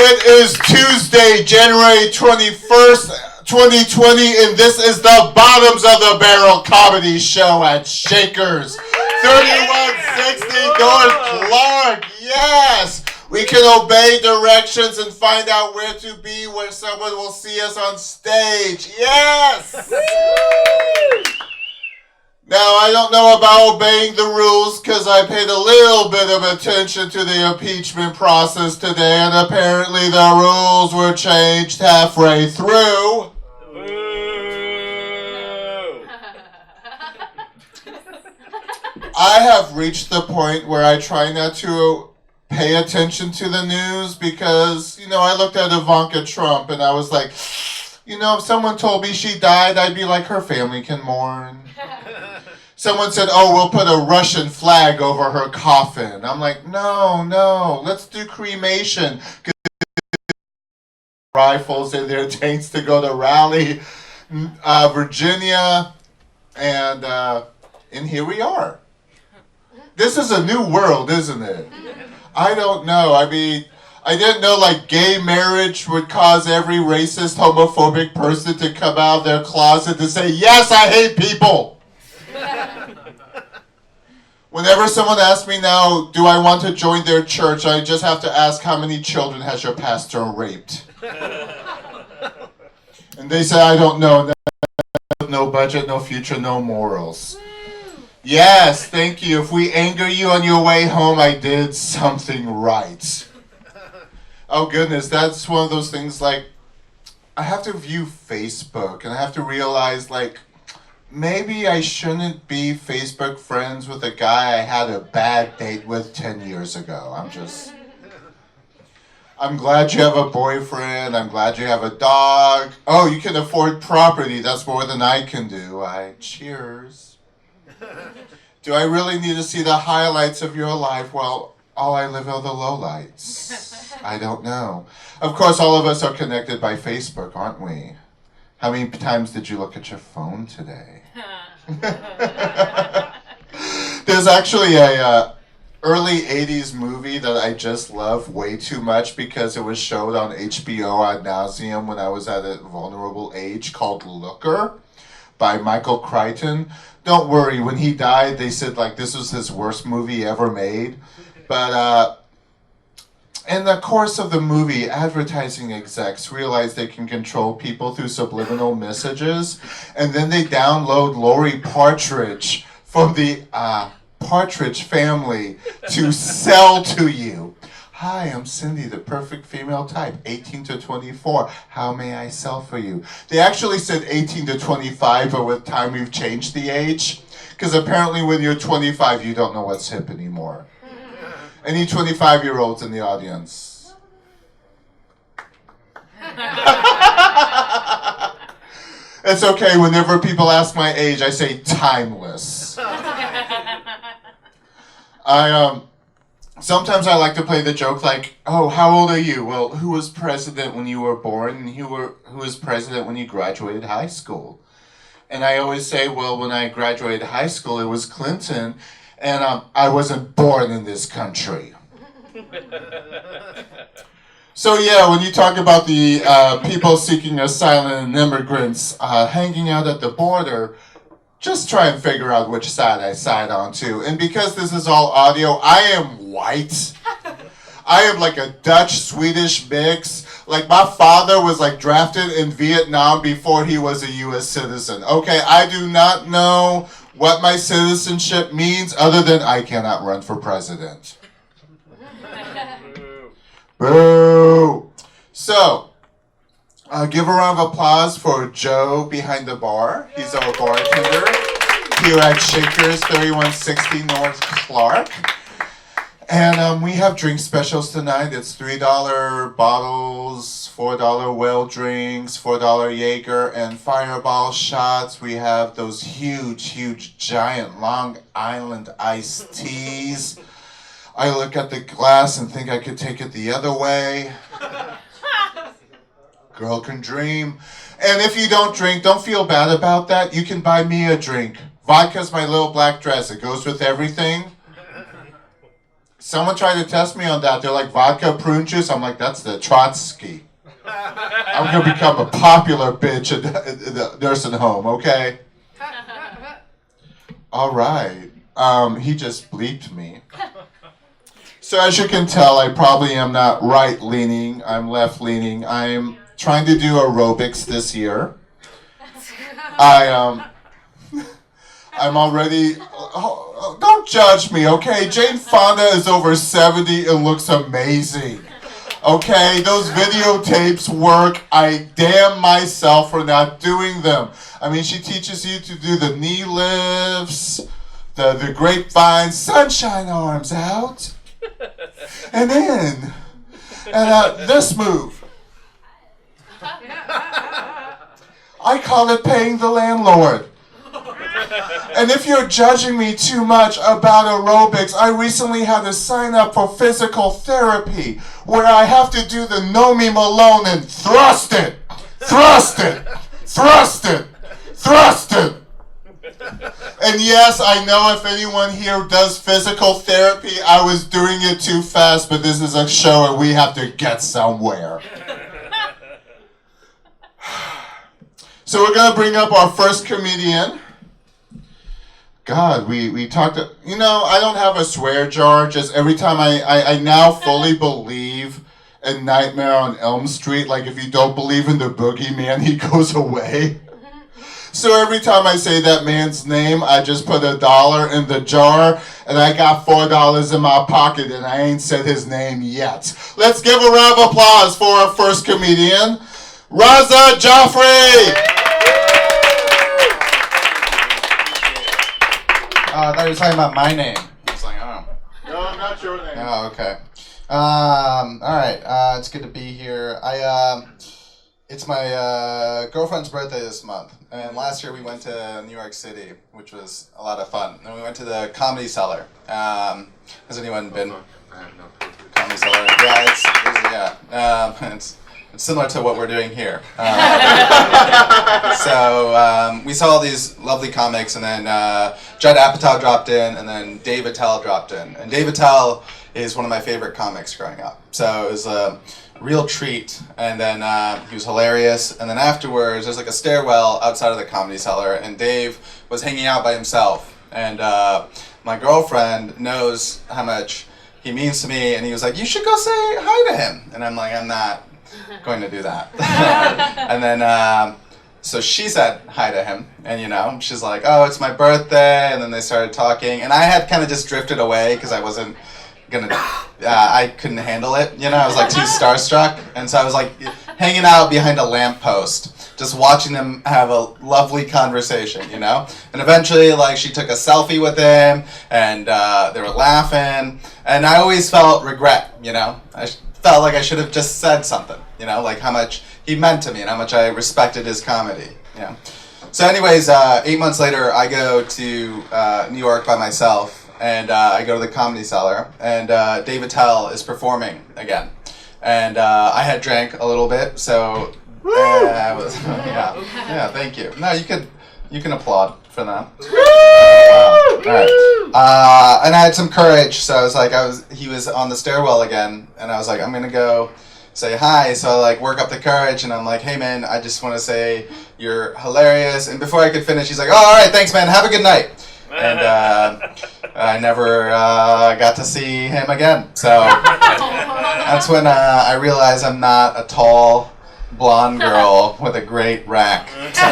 It is Tuesday, January 21st, 2020, and this is the Bottoms of the Barrel comedy show at Shakers. 3160 North Clark, yes! We can obey directions and find out where to be when someone will see us on stage. Yes! Now, I don't know about obeying the rules because I paid a little bit of attention to the impeachment process today, and apparently the rules were changed halfway through. I have reached the point where I try not to pay attention to the news because, I looked at Ivanka Trump and I was like, if someone told me she died, I'd be like, her family can mourn. Someone said, we'll put a Russian flag over her coffin. I'm like, no, let's do cremation. Rifles in their tanks to go to Raleigh, Virginia, and here we are. This is a new world, isn't it? I don't know. I didn't know gay marriage would cause every racist, homophobic person to come out of their closet to say, yes, I hate people. Whenever someone asks me now, do I want to join their church, I just have to ask, how many children has your pastor raped? And they say, I don't know. No budget, no future, no morals. Yes, thank you. If we anger you on your way home, I did something right. Oh goodness, that's one of those things I have to view Facebook and I have to realize maybe I shouldn't be Facebook friends with a guy I had a bad date with 10 years ago. I'm glad you have a boyfriend. I'm glad you have a dog. Oh, you can afford property. That's more than I can do. Cheers. Do I really need to see the highlights of your life? Well, all I live are the lowlights. I don't know. Of course, all of us are connected by Facebook, aren't we? How many times did you look at your phone today? There's actually a early 80s movie that I just love way too much because it was showed on HBO ad nauseum when I was at a vulnerable age, called Looker by Michael Crichton. Don't worry, when he died, they said this was his worst movie ever made. But in the course of the movie, advertising execs realize they can control people through subliminal messages, and then they download Lori Partridge from the Partridge family to sell to you. Hi, I'm Cindy, the perfect female type, 18 to 24. How may I sell for you? They actually said 18 to 25, but with time we've changed the age. Because apparently when you're 25, you don't know what's hip anymore. Any 25-year-olds in the audience? It's okay, whenever people ask my age, I say timeless. Sometimes I like to play the joke how old are you? Well, who was president when you were born, and who was president when you graduated high school? And I always say, well, when I graduated high school, it was Clinton, and I wasn't born in this country. So yeah, when you talk about the people seeking asylum and immigrants hanging out at the border, just try and figure out which side I side on to. And because this is all audio, I am white. I am a Dutch-Swedish mix. My father was drafted in Vietnam before he was a U.S. citizen. Okay, I do not know what my citizenship means other than I cannot run for president. Boo! So, give a round of applause for Joe behind the bar. He's our bartender here at Shakers, 3160 North Clark. And we have drink specials tonight. It's $3 bottles, $4 well drinks, $4 Jaeger, and Fireball shots. We have those huge, giant Long Island iced teas. I look at the glass and think I could take it the other way. Girl can dream. And if you don't drink, don't feel bad about that. You can buy me a drink. Vodka's my little black dress. It goes with everything. Someone tried to test me on that. They're like, vodka prune juice? I'm like, that's the Trotsky. I'm going to become a popular bitch in the nursing home, okay? All right. He just bleeped me. So as you can tell, I probably am not right-leaning. I'm left-leaning. I'm trying to do aerobics this year. I'm already... don't judge me, okay? Jane Fonda is over 70 and looks amazing. Okay, those videotapes work. I damn myself for not doing them. I mean, she teaches you to do the knee lifts, the grapevine, sunshine arms out, and in, and this move. I call it paying the landlord. And if you're judging me too much about aerobics, I recently had to sign up for physical therapy where I have to do the No Me Malone and thrust it, thrust it, thrust it, thrust it. And yes, I know if anyone here does physical therapy, I was doing it too fast, but this is a show and we have to get somewhere. So we're going to bring up our first comedian. God, we talked, I don't have a swear jar, just every time I now fully believe in Nightmare on Elm Street, like if you don't believe in the boogeyman, he goes away. So every time I say that man's name, I just put $1 in the jar, and I got $4 in my pocket, and I ain't said his name yet. Let's give a round of applause for our first comedian, Raza Jafrey! I thought you were talking about my name. I was like, oh. No, not your name. Oh, okay. All right. It's good to be here. It's my girlfriend's birthday this month, and last year we went to New York City, which was a lot of fun. And we went to the Comedy Cellar. Has anyone been? Comedy Cellar. Yeah, it's similar to what we're doing here. So we saw all these lovely comics, and then Judd Apatow dropped in, and then Dave Attell dropped in. And Dave Attell is one of my favorite comics growing up. So it was a real treat. And then he was hilarious. And then afterwards, there's like a stairwell outside of the Comedy Cellar, and Dave was hanging out by himself. And my girlfriend knows how much he means to me, and he was like, "You should go say hi to him." And I'm like, "I'm not going to do that." And then so she said hi to him, and she's like, "Oh, it's my birthday," and then they started talking, and I had kind of just drifted away because I wasn't gonna I couldn't handle it, I was like too starstruck, and so I was like hanging out behind a lamppost just watching them have a lovely conversation, and eventually like she took a selfie with him, and they were laughing, and I always felt regret, I felt like I should have just said something, like how much he meant to me and how much I respected his comedy, So anyways, 8 months later, I go to New York by myself, and I go to the Comedy Cellar, and Dave Attell is performing again. And I had drank a little bit, so yeah, thank you. No, you can applaud for that. All right. And I had some courage, so I was like, he was on the stairwell again, and I was like, I'm gonna go say hi. So I like work up the courage, and I'm like, "Hey man, I just want to say you're hilarious." And before I could finish, he's like, "Oh, all right, thanks man, have a good night." And I never got to see him again. So that's when I realized I'm not a tall, blonde girl with a great rack. So,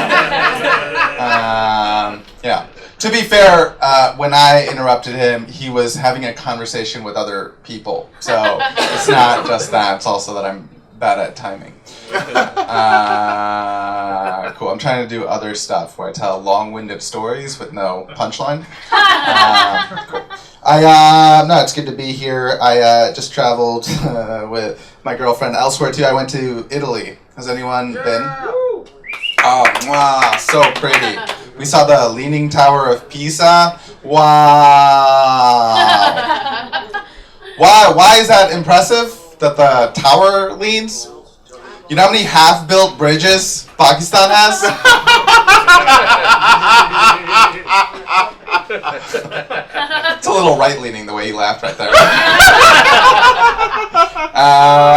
yeah. To be fair, when I interrupted him, he was having a conversation with other people. So it's not just that, it's also that I'm bad at timing. Cool. I'm trying to do other stuff where I tell long-winded stories with no punchline. Cool. No, it's good to be here. I just traveled with my girlfriend elsewhere too. I went to Italy. Has anyone been? Oh, wow, so pretty. We saw the Leaning Tower of Pisa. Wow. Why is that impressive? That the tower leans? You know how many half-built bridges Pakistan has? It's a little right-leaning the way he laughed right there.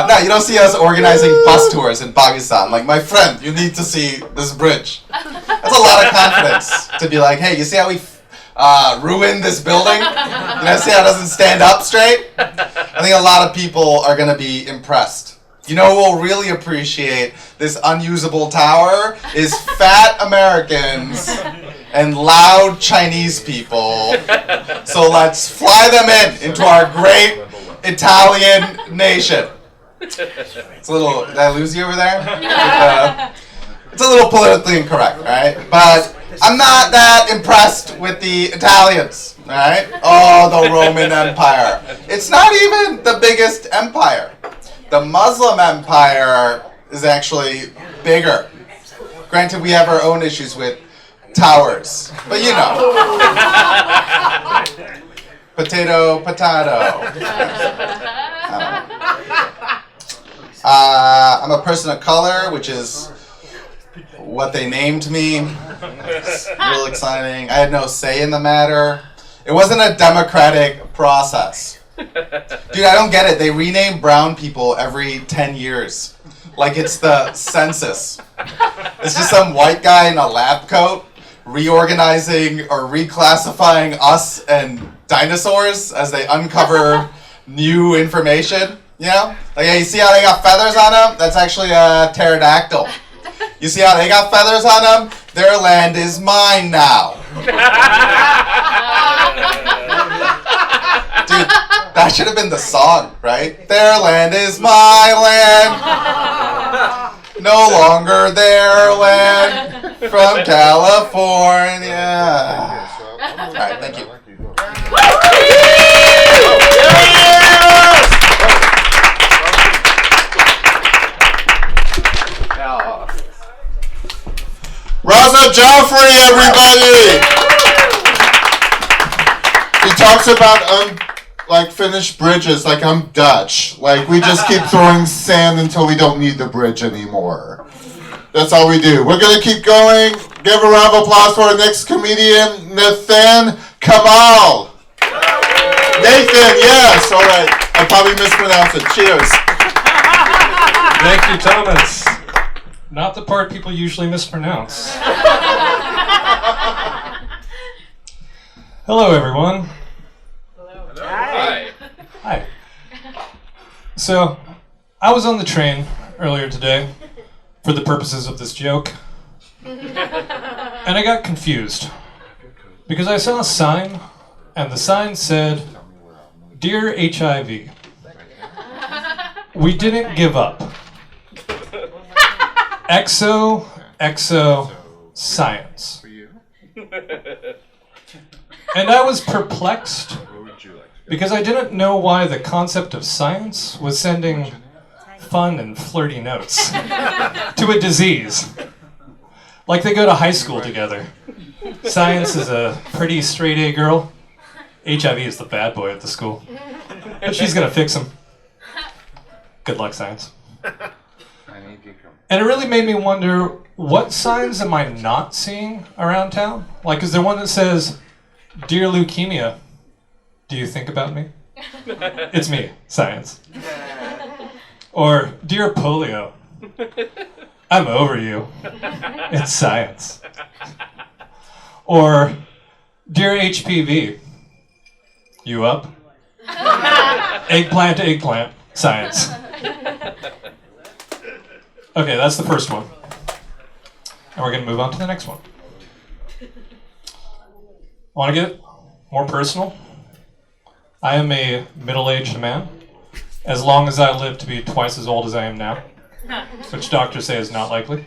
No, you don't see us organizing bus tours in Pakistan. Like, my friend, you need to see this bridge. That's a lot of confidence to be like, hey, you see how we ruined this building? You know, see how it doesn't stand up straight? I think a lot of people are going to be impressed. You know who will really appreciate this unusable tower is fat Americans and loud Chinese people. So let's fly them into our great Italian nation. It's a little, did I lose you over there? It's a little politically incorrect, right? But I'm not that impressed with the Italians, right? Oh, the Roman Empire. It's not even the biggest empire. The Muslim Empire is actually bigger. Granted, we have our own issues with towers, but you know. Potato, potato. I'm a person of color, which is what they named me. It's real exciting. I had no say in the matter. It wasn't a democratic process. Dude, I don't get it. They rename brown people every 10 years. Like it's the census. It's just some white guy in a lab coat reorganizing or reclassifying us and dinosaurs as they uncover new information. You know? Like, hey, you see how they got feathers on them? That's actually a pterodactyl. You see how they got feathers on them? Their land is mine now. Dude, that should have been the song, right? Their land is my land. No longer their land. From California. All right, thank you. Raza Jafri, everybody! He talks about finished bridges like I'm Dutch. Like we just keep throwing sand until we don't need the bridge anymore. That's all we do. We're gonna keep going. Give a round of applause for our next comedian, Kamal. Nathan, yes, all right. I probably mispronounced it. Cheers. Thank you, Thomas. Not the part people usually mispronounce. Hello, everyone. Hello. Hi. Hi. So, I was on the train earlier today for the purposes of this joke, and I got confused because I saw a sign, and the sign said, "Dear HIV, we didn't give up. XO science." And I was perplexed because I didn't know why the concept of science was sending fun and flirty notes to a disease. Like they go to high school together. Science is a pretty straight A girl. HIV is the bad boy at the school. But she's gonna fix him. Good luck, science. And it really made me wonder, what signs am I not seeing around town? Like, is there one that says, "Dear leukemia, do you think about me?" It's me, science. Or, "Dear polio, I'm over you." It's science. Or, "Dear HPV, you up?" Eggplant to eggplant, science. Okay, that's the first one. And we're going to move on to the next one. Want to get more personal? I am a middle-aged man, as long as I live to be twice as old as I am now, which doctors say is not likely.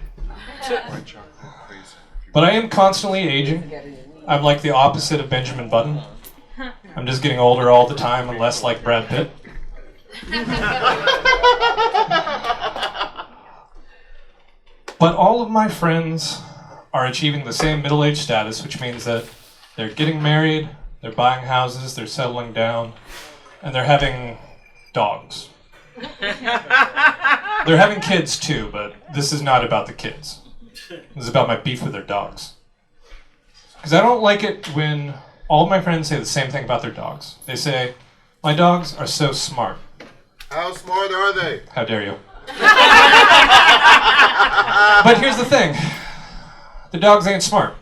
But I am constantly aging. I'm like the opposite of Benjamin Button. I'm just getting older all the time and less like Brad Pitt. But all of my friends are achieving the same middle-aged status, which means that they're getting married, they're buying houses, they're settling down, and they're having dogs. They're having kids too, but this is not about the kids. This is about my beef with their dogs. Because I don't like it when all of my friends say the same thing about their dogs. They say, my dogs are so smart. How smart are they? How dare you? But here's the thing. The dogs ain't smart.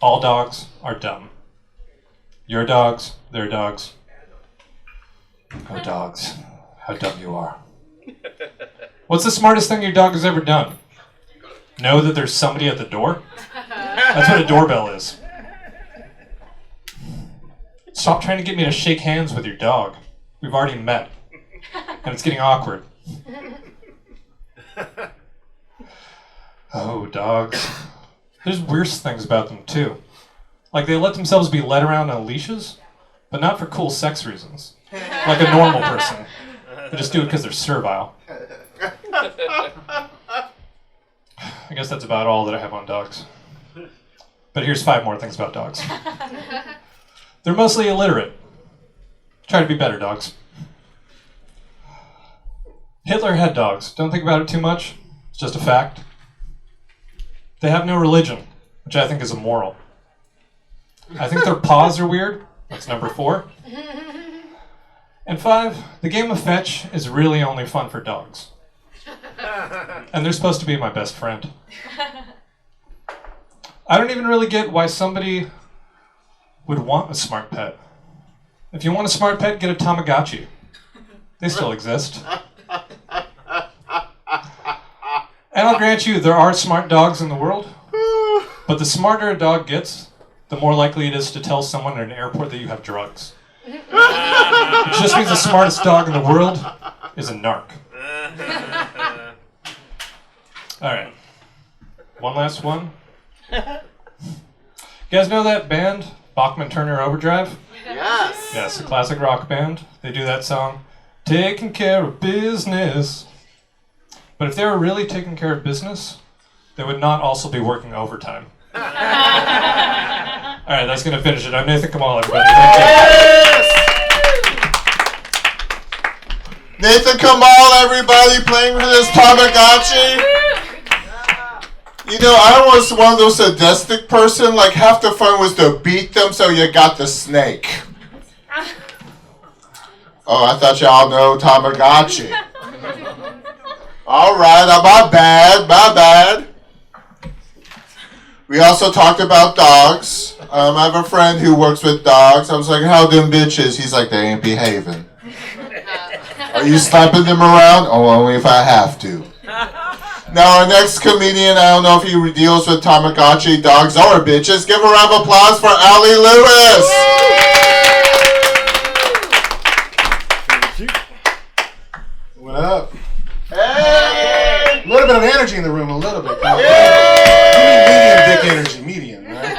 All dogs are dumb. Your dogs, their dogs. Oh, dogs, how dumb you are. What's the smartest thing your dog has ever done? Know that there's somebody at the door? That's what a doorbell is. Stop trying to get me to shake hands with your dog. We've already met. And it's getting awkward. Oh, dogs. There's worse things about them, too. Like they let themselves be led around on leashes, but not for cool sex reasons. Like a normal person. They just do it because they're servile. I guess that's about all that I have on dogs. But here's 5 more things about dogs. They're mostly illiterate. Try to be better, dogs. Hitler had dogs. Don't think about it too much. It's just a fact. They have no religion, which I think is immoral. I think their paws are weird. That's number 4. And 5, the game of fetch is really only fun for dogs. And they're supposed to be my best friend. I don't even really get why somebody would want a smart pet. If you want a smart pet, get a Tamagotchi. They still exist. And I'll grant you, there are smart dogs in the world. But the smarter a dog gets, the more likely it is to tell someone at an airport that you have drugs. It just means the smartest dog in the world is a narc. Alright. One last one. You guys know that band, Bachman Turner Overdrive? Yes. Yes, a classic rock band. They do that song, Taking Care of Business. But if they were really taking care of business, they would not also be working overtime. Alright, that's going to finish it. I'm Nathan Kamal, everybody. Thank you. Yes! Nathan Kamal, everybody, playing with his Tamagotchi. You know, I was one of those sadistic person, like half the fun was to beat them so you got the snake. Oh, I thought y'all know Tamagotchi. Alright, my bad. We also talked about dogs. I have a friend who works with dogs. I was like, how them bitches? He's like, they ain't behaving. Are you slapping them around? Oh, only if I have to. Now, our next comedian, I don't know if he deals with Tamagotchi, dogs, or bitches. Give a round of applause for Allie Lewis. What up? Hey! A little bit of energy in the room, a little bit. Hey! You mean medium dick energy, medium, right?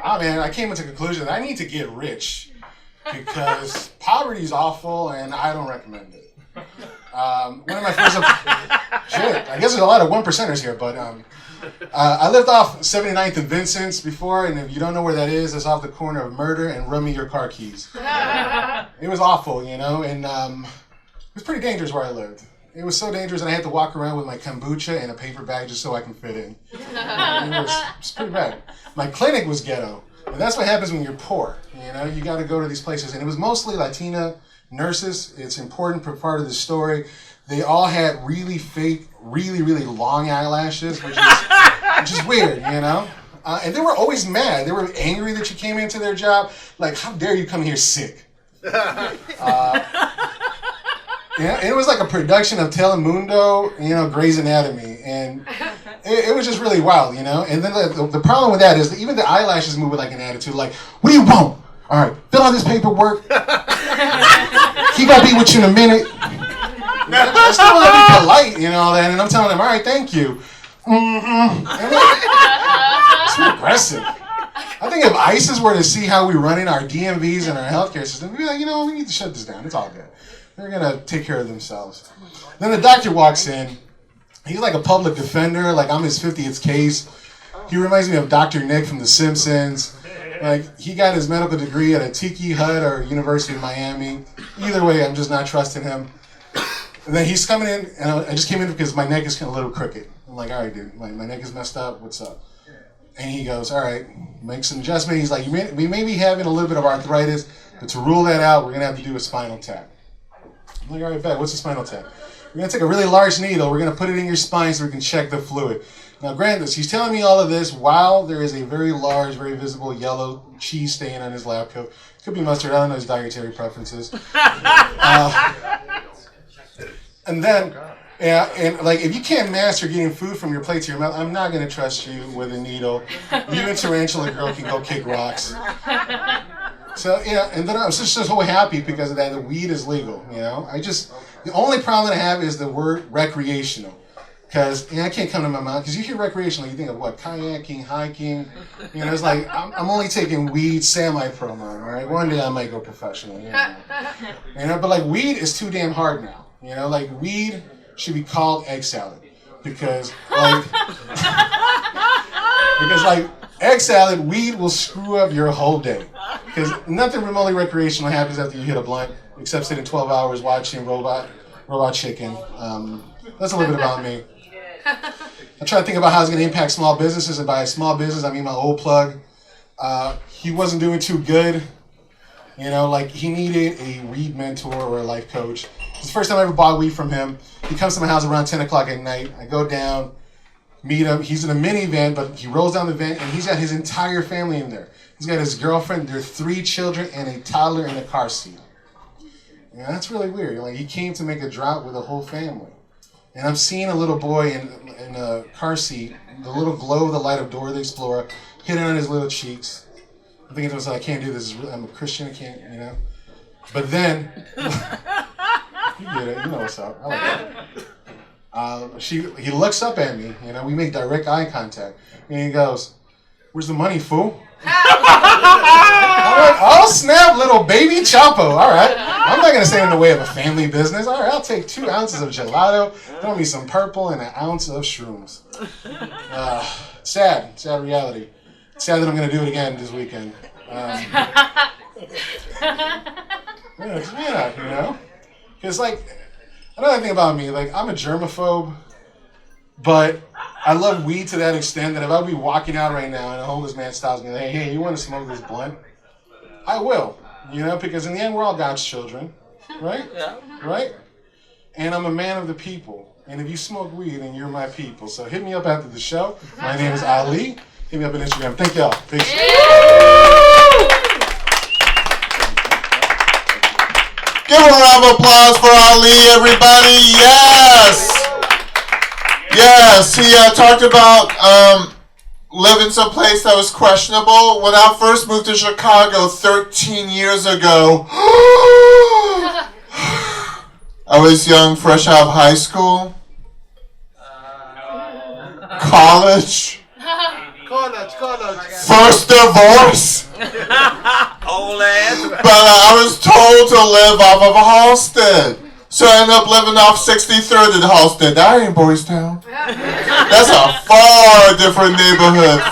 Oh man, I came to the conclusion that I need to get rich because poverty is awful and I don't recommend it. One of my first, shit, I guess there's a lot of 1%ers here, but I lived off 79th and Vincent's before, and if you don't know where that is, it's off the corner of Murder and Run Me Your Car Keys. It was awful, you know, and it was pretty dangerous where I lived. It was so dangerous that I had to walk around with my kombucha and a paper bag just so I can fit in. It was pretty bad. My clinic was ghetto, and that's what happens when you're poor. You know, you got to go to these places, and it was mostly Latina nurses. It's important for part of the story. They all had really fake, really long eyelashes, which is weird, you know? And they were always mad. They were angry that you came into their job. Like, how dare you come here sick? Yeah, it was like a production of Telemundo, you know, Grey's Anatomy. And it was just really wild, you know? And then the problem with that is that even the eyelashes move with like an attitude. Like, what do you want? All right, fill out this paperwork. He got to be with you in a minute. I still want to be polite, you know, and I'm telling them, all right, thank you. It's too aggressive. I think if ISIS were to see how we run in our DMVs and our healthcare system, we'd be like, you know, we need to shut this down. It's all good. They're going to take care of themselves. Then the doctor walks in. He's like a public defender. Like, I'm his 50th case. He reminds me of Dr. Nick from The Simpsons. Like, he got his medical degree at a Tiki Hut or University of Miami. Either way, I'm just not trusting him. And then he's coming in, and I just came in because my neck is kind of a little crooked. I'm like, all right, dude, my neck is messed up. What's up? And he goes, all right, make some adjustment. He's like, we may be having a little bit of arthritis, but to rule that out, we're going to have to do a spinal tap. I'm like, all right, bet. What's a spinal tap? We're going to take a really large needle. We're going to put it in your spine so we can check the fluid. Now, granted this, he's telling me all of this while there is a very large, very visible yellow cheese stain on his lab coat. Could be mustard. I don't know his dietary preferences. And then, yeah, and like if you can't master getting food from your plate to your mouth, I'm not going to trust you with a needle. You and Tarantula Girl can go kick rocks. So, yeah, and then I was just so happy because of that. The weed is legal, you know. The only problem that I have is the word recreational. Because I can't come to my mind. Because you hear recreational, you think of what? Kayaking, hiking. You know, it's like, I'm only taking weed semi-promo, all right? One day I might go professional, you know. But like weed is too damn hard now. You know, like weed should be called egg salad. Because like egg salad, weed will screw up your whole day. Because nothing remotely recreational happens after you hit a blunt, except sitting 12 hours watching Robot Chicken. That's a little bit about me. I try to think about how it's going to impact small businesses, and by small business, I mean my old plug. He wasn't doing too good. You know, like he needed a weed mentor or a life coach. It's the first time I ever bought weed from him. He comes to my house around 10 o'clock at night. I go down, meet him. He's in a minivan, but he rolls down the vent, and he's got his entire family in there. He's got his girlfriend, their 3 children, and a toddler in a car seat. Yeah, that's really weird. Like he came to make a drop with a whole family. And I'm seeing a little boy in a car seat, the little glow of the light of Dora the Explorer, hitting on his little cheeks. I'm thinking to myself, I can't do this. I'm a Christian, I can't, you know. But then, you get it, you know what's up. I like that. He looks up at me, you know, we make direct eye contact. And he goes, where's the money, fool? I'm like, oh snap, little baby Chapo. All right, I'm not gonna stand in the way of a family business. All right, I'll take 2 ounces of gelato, throw me some purple, and an ounce of shrooms. Sad reality. Sad that I'm gonna do it again this weekend. Yeah, you know, because like another thing about me, like I'm a germaphobe, but I love weed to that extent that if I be walking out right now and a homeless man stops me, like, hey, you want to smoke this blunt? I will, you know, because in the end, we're all God's children, right? Yeah. Right? And I'm a man of the people. And if you smoke weed, then you're my people. So hit me up after the show. My name is Ali. Hit me up on Instagram. Thank y'all. Peace. Give a round of applause for Ali, everybody. Yes! Yes, he talked about living someplace that was questionable. When I first moved to Chicago 13 years ago, I was young, fresh out of high school, college, first divorce. Old ass. But I was told to live off of Halsted. So I ended up living off 63rd in Halsted. That ain't Boys Town. That's a far different neighborhood.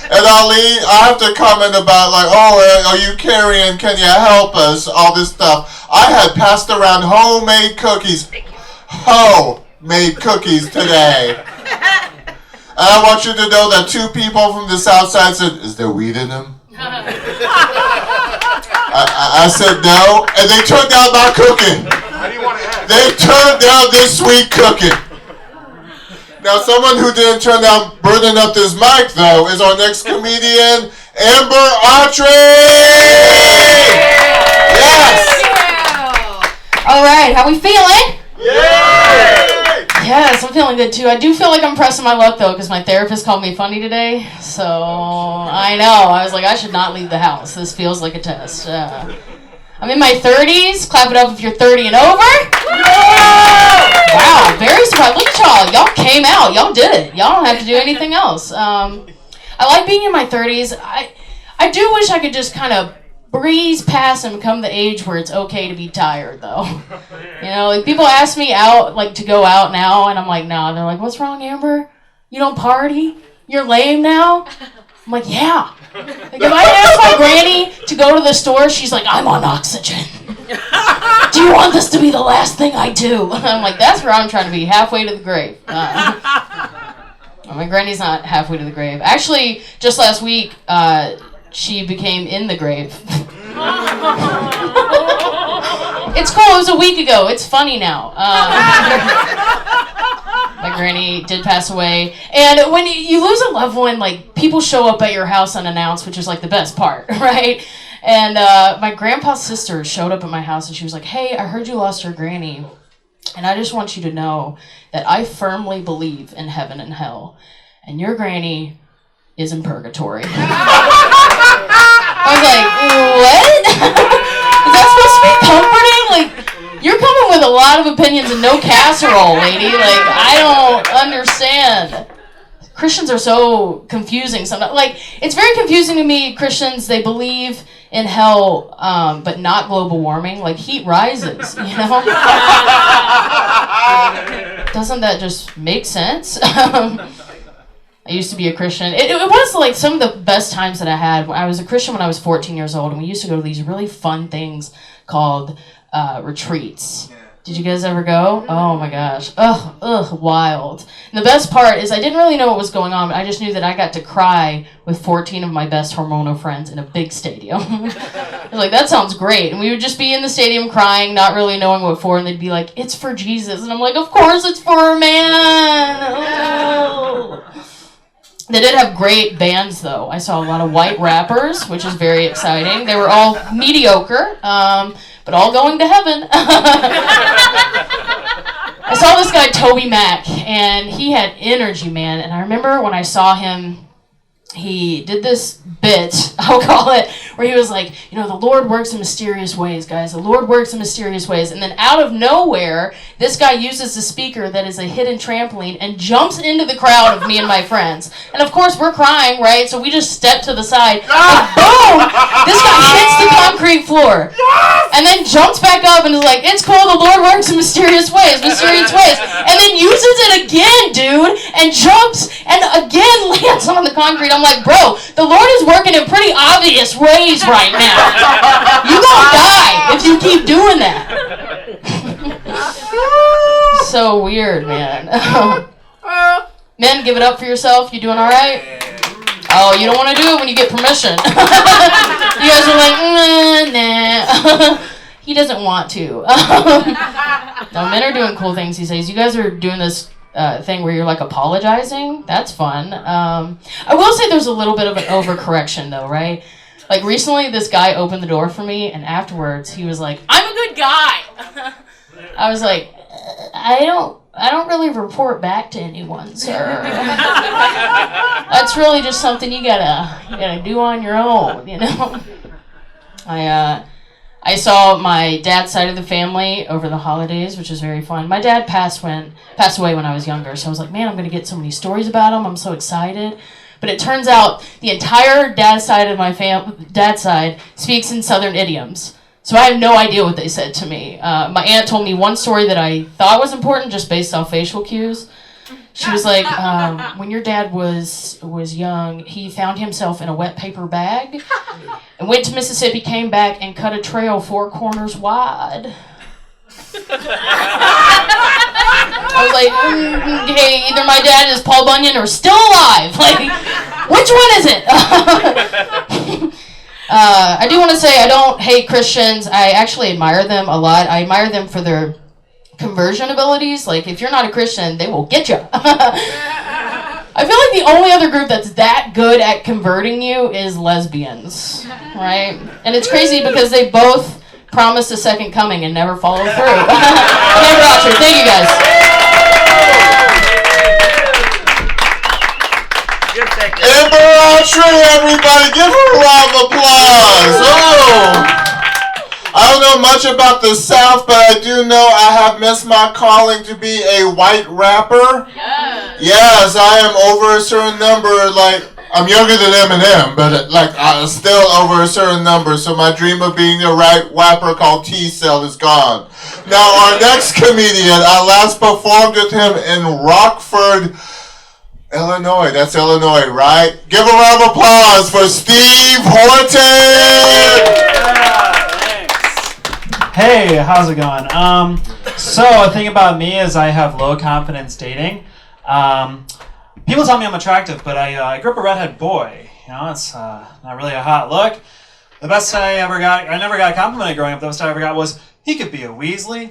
And Ali, I have to comment about like, oh, are you carrying? Can you help us? All this stuff. I had passed around homemade cookies. Homemade cookies today. And I want you to know that 2 people from the south side said, is there weed in them? I said no, and they turned down my cooking. They turned down this sweet cooking. Now, someone who didn't turn down burning up this mic, though, is our next comedian, Autry. Yes. All right, how we feeling? Yay! Yes, I'm feeling good too. I do feel like I'm pressing my luck though, because my therapist called me funny today. So I know. I was like, I should not leave the house. This feels like a test. I'm in my 30s. Clap it up if you're 30 and over. Wow, very surprised. Look at y'all. Y'all came out. Y'all did it. Y'all don't have to do anything else. I like being in my 30s. I do wish I could just kind of breeze past and become the age where it's okay to be tired, though. You know, like people ask me out, like to go out now, and I'm like, no. They're like, what's wrong, Amber? You don't party? You're lame now? I'm like, yeah. Like, if I ask my granny to go to the store, she's like, I'm on oxygen. Do you want this to be the last thing I do? I'm like, that's where I'm trying to be, halfway to the grave. My granny's not halfway to the grave. Actually, just last week, she became in the grave. It's cool. It was a week ago. It's funny now. My granny did pass away. And when you lose a loved one, like, people show up at your house unannounced, which is, like, the best part, right? And my grandpa's sister showed up at my house, and she was like, hey, I heard you lost your granny. And I just want you to know that I firmly believe in heaven and hell. And your granny is in purgatory. I was like, what? Is that supposed to be comforting? Like, you're coming with a lot of opinions and no casserole, lady. Like, I don't understand. Christians are so confusing sometimes. Like, it's very confusing to me, Christians, they believe in hell, but not global warming. Like, heat rises, you know? Doesn't that just make sense? I used to be a Christian. It was like some of the best times that I had. I was a Christian when I was 14 years old, and we used to go to these really fun things called retreats. Did you guys ever go? Oh my gosh. Ugh, wild. And the best part is I didn't really know what was going on, but I just knew that I got to cry with 14 of my best hormonal friends in a big stadium. I was like, that sounds great. And we would just be in the stadium crying, not really knowing what for, and they'd be like, it's for Jesus. And I'm like, of course it's for a man. Oh. They did have great bands, though. I saw a lot of white rappers, which is very exciting. They were all mediocre, but all going to heaven. I saw this guy, Toby Mac, and he had energy, man. And I remember when I saw him, he did this bit, I'll call it, where he was like, you know, the Lord works in mysterious ways, guys. The Lord works in mysterious ways. And then out of nowhere, this guy uses a speaker that is a hidden trampoline and jumps into the crowd of me and my friends. And of course, we're crying, right? So we just step to the side. And boom! This guy hits the concrete floor. And then jumps back up and is like, it's cool, the Lord works in mysterious ways. And then uses it again, dude, and jumps and again lands on the concrete. I'm like, bro, the Lord is working in pretty obvious ways right now. You gonna die if you keep doing that. So weird, man. Men, give it up for yourself. You doing all right? Oh, you don't want to do it when you get permission. You guys are like, nah. He doesn't want to. No, men are doing cool things these days. You guys are doing this thing where you're like apologizing. That's fun. I will say there's a little bit of an overcorrection though, right? Like recently this guy opened the door for me and afterwards he was like, I'm a good guy. I was like, I don't really report back to anyone, sir. That's really just something you gotta do on your own, you know? I saw my dad's side of the family over the holidays, which was very fun. My dad passed away when I was younger, so I was like, man, I'm going to get so many stories about him. I'm so excited. But it turns out the entire dad's side of my dad's side speaks in Southern idioms. So I have no idea what they said to me. My aunt told me one story that I thought was important just based off facial cues. She was like, when your dad was young, he found himself in a wet paper bag and went to Mississippi, came back, and cut a trail 4 corners wide. I was like, okay, either my dad is Paul Bunyan or still alive. Like, which one is it? I do want to say I don't hate Christians. I actually admire them a lot. I admire them for their conversion abilities. Like, if you're not a Christian, they will get you. I feel like the only other group that's that good at converting you is lesbians, right? And it's crazy because they both promised a second coming and never followed through. Amber Autry, thank you guys. Amber Autry, everybody, give her a round of applause. Oh. I don't know much about the South, but I do know I have missed my calling to be a white rapper. Yes, I am over a certain number, like, I'm younger than Eminem, but like, I'm still over a certain number, so my dream of being a rapper called T-Cell is gone. Now, our next comedian, I last performed with him in Rockford, Illinois. That's Illinois, right? Give a round of applause for Steve Horton! Hey, how's it going? So the thing about me is I have low confidence dating. people tell me I'm attractive, but I grew up a redhead boy. You know, it's not really a hot look. The best I ever got, I never got complimented growing up. The best I ever got was, he could be a Weasley.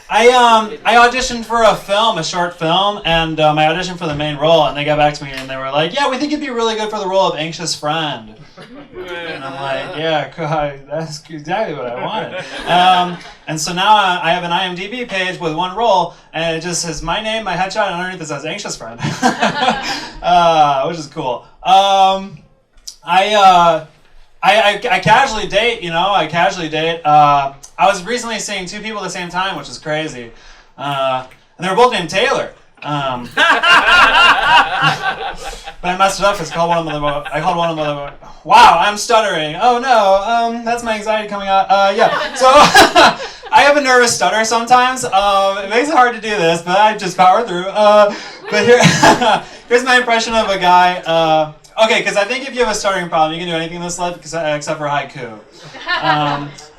I auditioned for a short film, and I auditioned for the main role, and they got back to me and they were like, yeah, we think you'd be really good for the role of anxious friend. And I'm like, yeah, that's exactly what I wanted. And so now I have an IMDb page with one role, and it just says my name, my headshot, and underneath it says anxious friend, which is cool. I casually date, I casually date. I was recently seeing two people at the same time, which is crazy. And they were both named Taylor. But I messed it up because I called one of them. Wow, I'm stuttering. Oh no, that's my anxiety coming out. Yeah. So I have a nervous stutter sometimes. It makes it hard to do this, but I just power through. But here's my impression of a guy. Okay, because I think if you have a stuttering problem, you can do anything in this life except for haiku.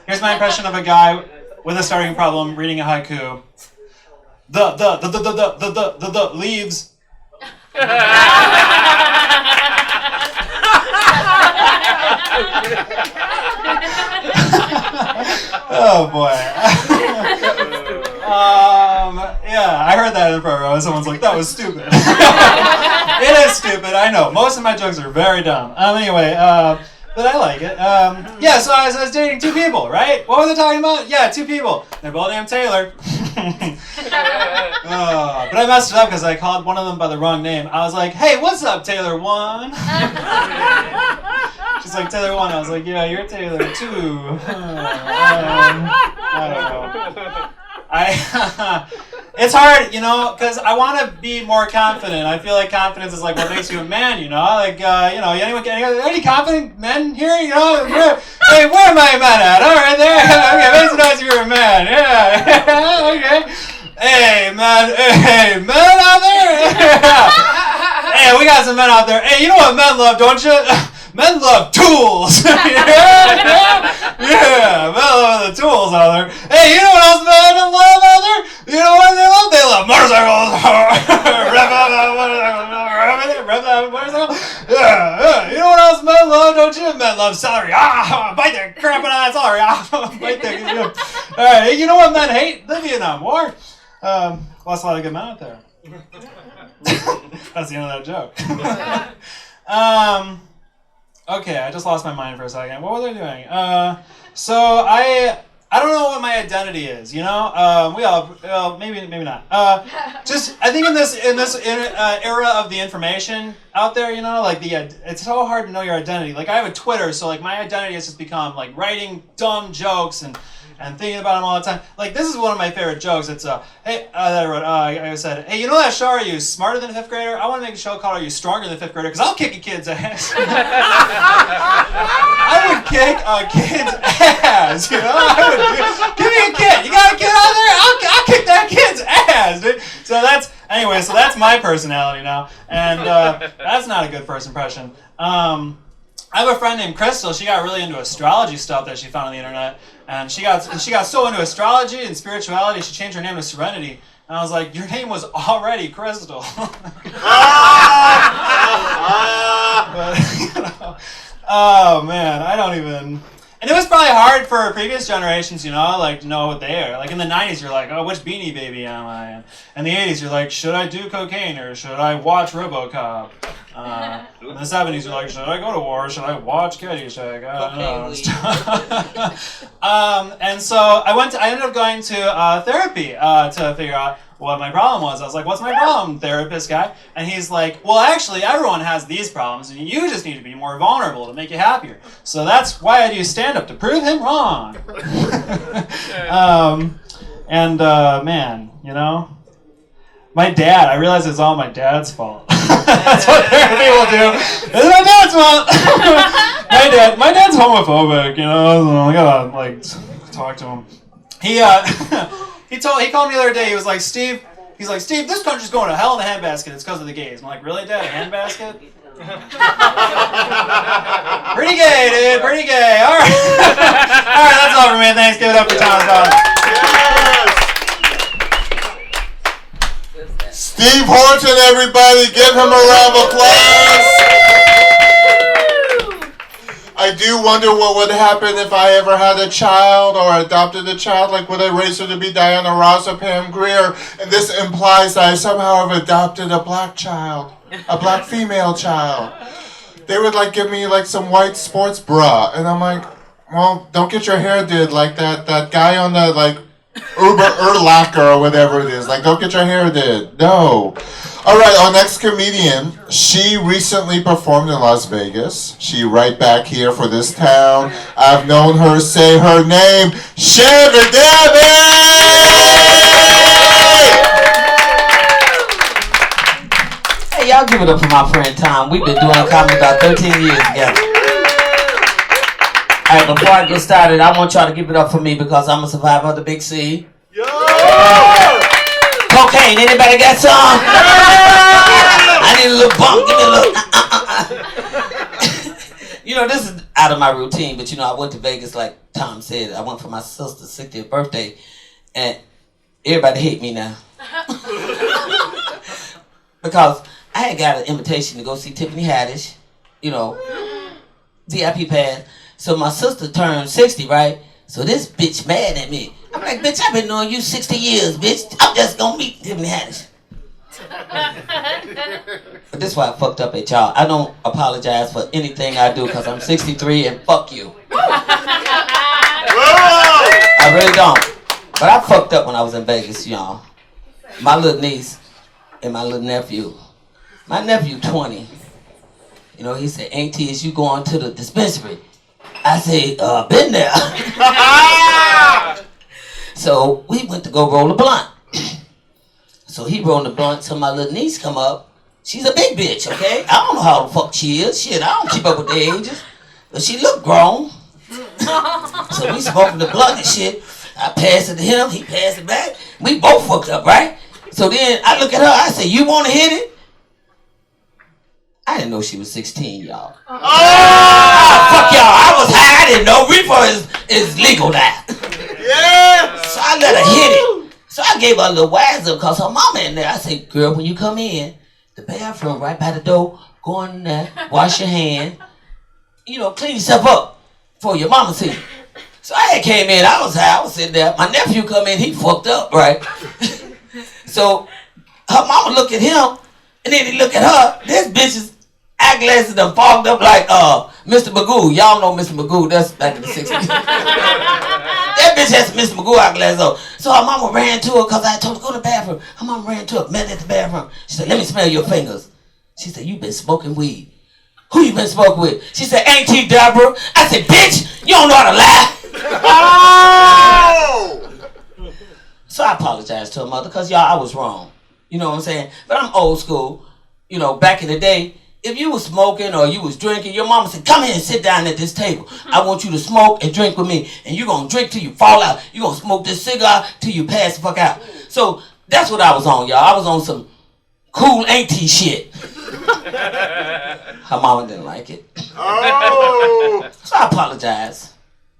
Here's my impression of a guy with a stuttering problem reading a haiku. The leaves. Oh boy. Yeah, I heard that in front row. Someone's like, that was stupid. It is stupid, I know. Most of my jokes are very dumb. Anyway, but I like it. Yeah, so I was dating two people, right? What were they talking about? Yeah, two people. They're both named Taylor. But I messed it up because I called one of them by the wrong name. I was like, hey, what's up, Taylor 1? She's like, Taylor 1. I was like, yeah, you're Taylor 2. I don't know. It's hard, because I want to be more confident. I feel like confidence is like what makes you a man, Like, any confident men here, hey, where am I men at? All right, there. Okay, makes it nice if you're a man. Yeah, okay. Hey, men out there. Hey, we got some men out there. Hey, you know what men love, don't you? Men love tools. Yeah, men love the tools out there. Hey, you know what else men love out there? You know what they love? They love motorcycles. Rev that motorcycle. Yeah. You know what else men love, don't you? Men love celery. Bite the crap out of that celery. Bite the. All right, you know what men hate? The Vietnam War. Lost a lot of good men out there. That's the end of that joke. Okay, I just lost my mind for a second. What were they doing? So I don't know what my identity is. We all maybe not. Just I think in this era of the information out there, it's so hard to know your identity. Like I have a Twitter, so like my identity has just become like writing dumb jokes and thinking about them all the time. Like this is one of my favorite jokes. It's that I wrote. I said, hey, you know that show? Are you smarter than a fifth grader? I want to make a show called Are You Stronger Than a Fifth Grader? Because I'll kick a kid's ass. I would kick a kid's ass. Give me a kid. You got a kid out there? I'll kick that kid's ass, dude. So that's my personality now, and that's not a good first impression. I have a friend named Crystal. She got really into astrology stuff that she found on the internet, and she got so into astrology and spirituality, she changed her name to Serenity. And I was like, your name was already Crystal. But, oh man, I don't even. And it was probably hard for previous generations, to know what they are. Like in the 90s, you're like, oh, which Beanie Baby am I? And in the 80s, you're like, should I do cocaine or should I watch RoboCop? In the 70s, you're like, should I go to war or should I watch Caddyshack? I don't know. And so I ended up going to therapy to figure out what my problem was. I was like, what's my problem, therapist guy? And he's like, well, actually, everyone has these problems, and you just need to be more vulnerable to make you happier. So that's why I do stand-up, to prove him wrong. Man, my dad, I realize it's all my dad's fault. That's what therapy will do. It's my dad's fault. My dad's homophobic, I gotta, talk to him. He called me the other day. He was like, Steve, this country's going to hell in a handbasket. It's because of the gays. I'm like, really, Dad? A handbasket? Pretty gay, dude. Pretty gay. All right. All right, that's all for me. Thanks. Give it up for Thomas. Steve Horton, everybody, give him a round of applause. I do wonder what would happen if I ever had a child or adopted a child. Like, would I raise her to be Diana Ross or Pam Grier? And this implies that I somehow have adopted a black child, a black female child. They would like give me like some white sports bra, and I'm like, well, don't get your hair did like that guy on the like Uber Urlacher or whatever it is. Like, don't get your hair did. No. All right, our next comedian, she recently performed in Las Vegas. She right back here for this town. I've known her say her name, Chevy Debbie! Hey, y'all give it up for my friend Tom. We've been doing comedy about 13 years together. All right, before I get started, I want y'all to give it up for me because I'm a survivor of the Big C. Yo! Cocaine, anybody got some? I need a little bump, give me a little. You know, this is out of my routine, but you know, I went to Vegas like Tom said. I went for my sister's 60th birthday, and everybody hate me now. Because I had got an invitation to go see Tiffany Haddish, you know, VIP pass. So my sister turned 60, right? So this bitch mad at me. I'm like, bitch, I've been knowing you 60 years, bitch. I'm just gonna meet Tiffany Haddish. But this is why I fucked up at y'all. I don't apologize for anything I do because I'm 63 and fuck you. I really don't. But I fucked up when I was in Vegas, y'all. My little niece and my little nephew. My nephew, 20. You know, he said, Auntie, is you going to the dispensary? I said, been there. So we went to go roll a blunt. So he rolled the blunt till my little niece come up. She's a big bitch, okay? I don't know how the fuck she is. Shit, I don't keep up with the ages. But she look grown. So we smoking the blunt and shit. I passed it to him, he passed it back. We both fucked up, right? So then I look at her, I say, you wanna hit it? I didn't know she was 16, y'all. Oh, fuck y'all, I was high, I didn't know. Reefer is legal now. Yeah. So I let her hit it. So I gave her a little wise up because her mama in there. I said, girl, when you come in, the bathroom right by the door, go in there, wash your hand, you know, clean yourself up before your mama see you. So I had came in, I was high, I was sitting there. My nephew come in, he fucked up, right? So her mama look at him, and then he look at her. This bitch's eyeglasses done fogged up like Mr. Magoo. Y'all know Mr. Magoo, that's back in the 60s. That bitch has Mr. Magoo eyeglasses on. So her mama ran to her because I told her to go to the bathroom. Her mama ran to her, met at the bathroom. She said, let me smell your fingers. She said, you been smoking weed. Who you been smoking with? She said, Auntie Deborah. I said, bitch, you don't know how to lie. Oh! So I apologized to her mother because y'all, I was wrong. You know what I'm saying? But I'm old school. You know, back in the day, if you was smoking or you was drinking, your mama said, come here and sit down at this table. I want you to smoke and drink with me. And you're going to drink till you fall out. You're going to smoke this cigar till you pass the fuck out. So that's what I was on, y'all. I was on some cool auntie shit. Her mama didn't like it. Oh. So I apologized.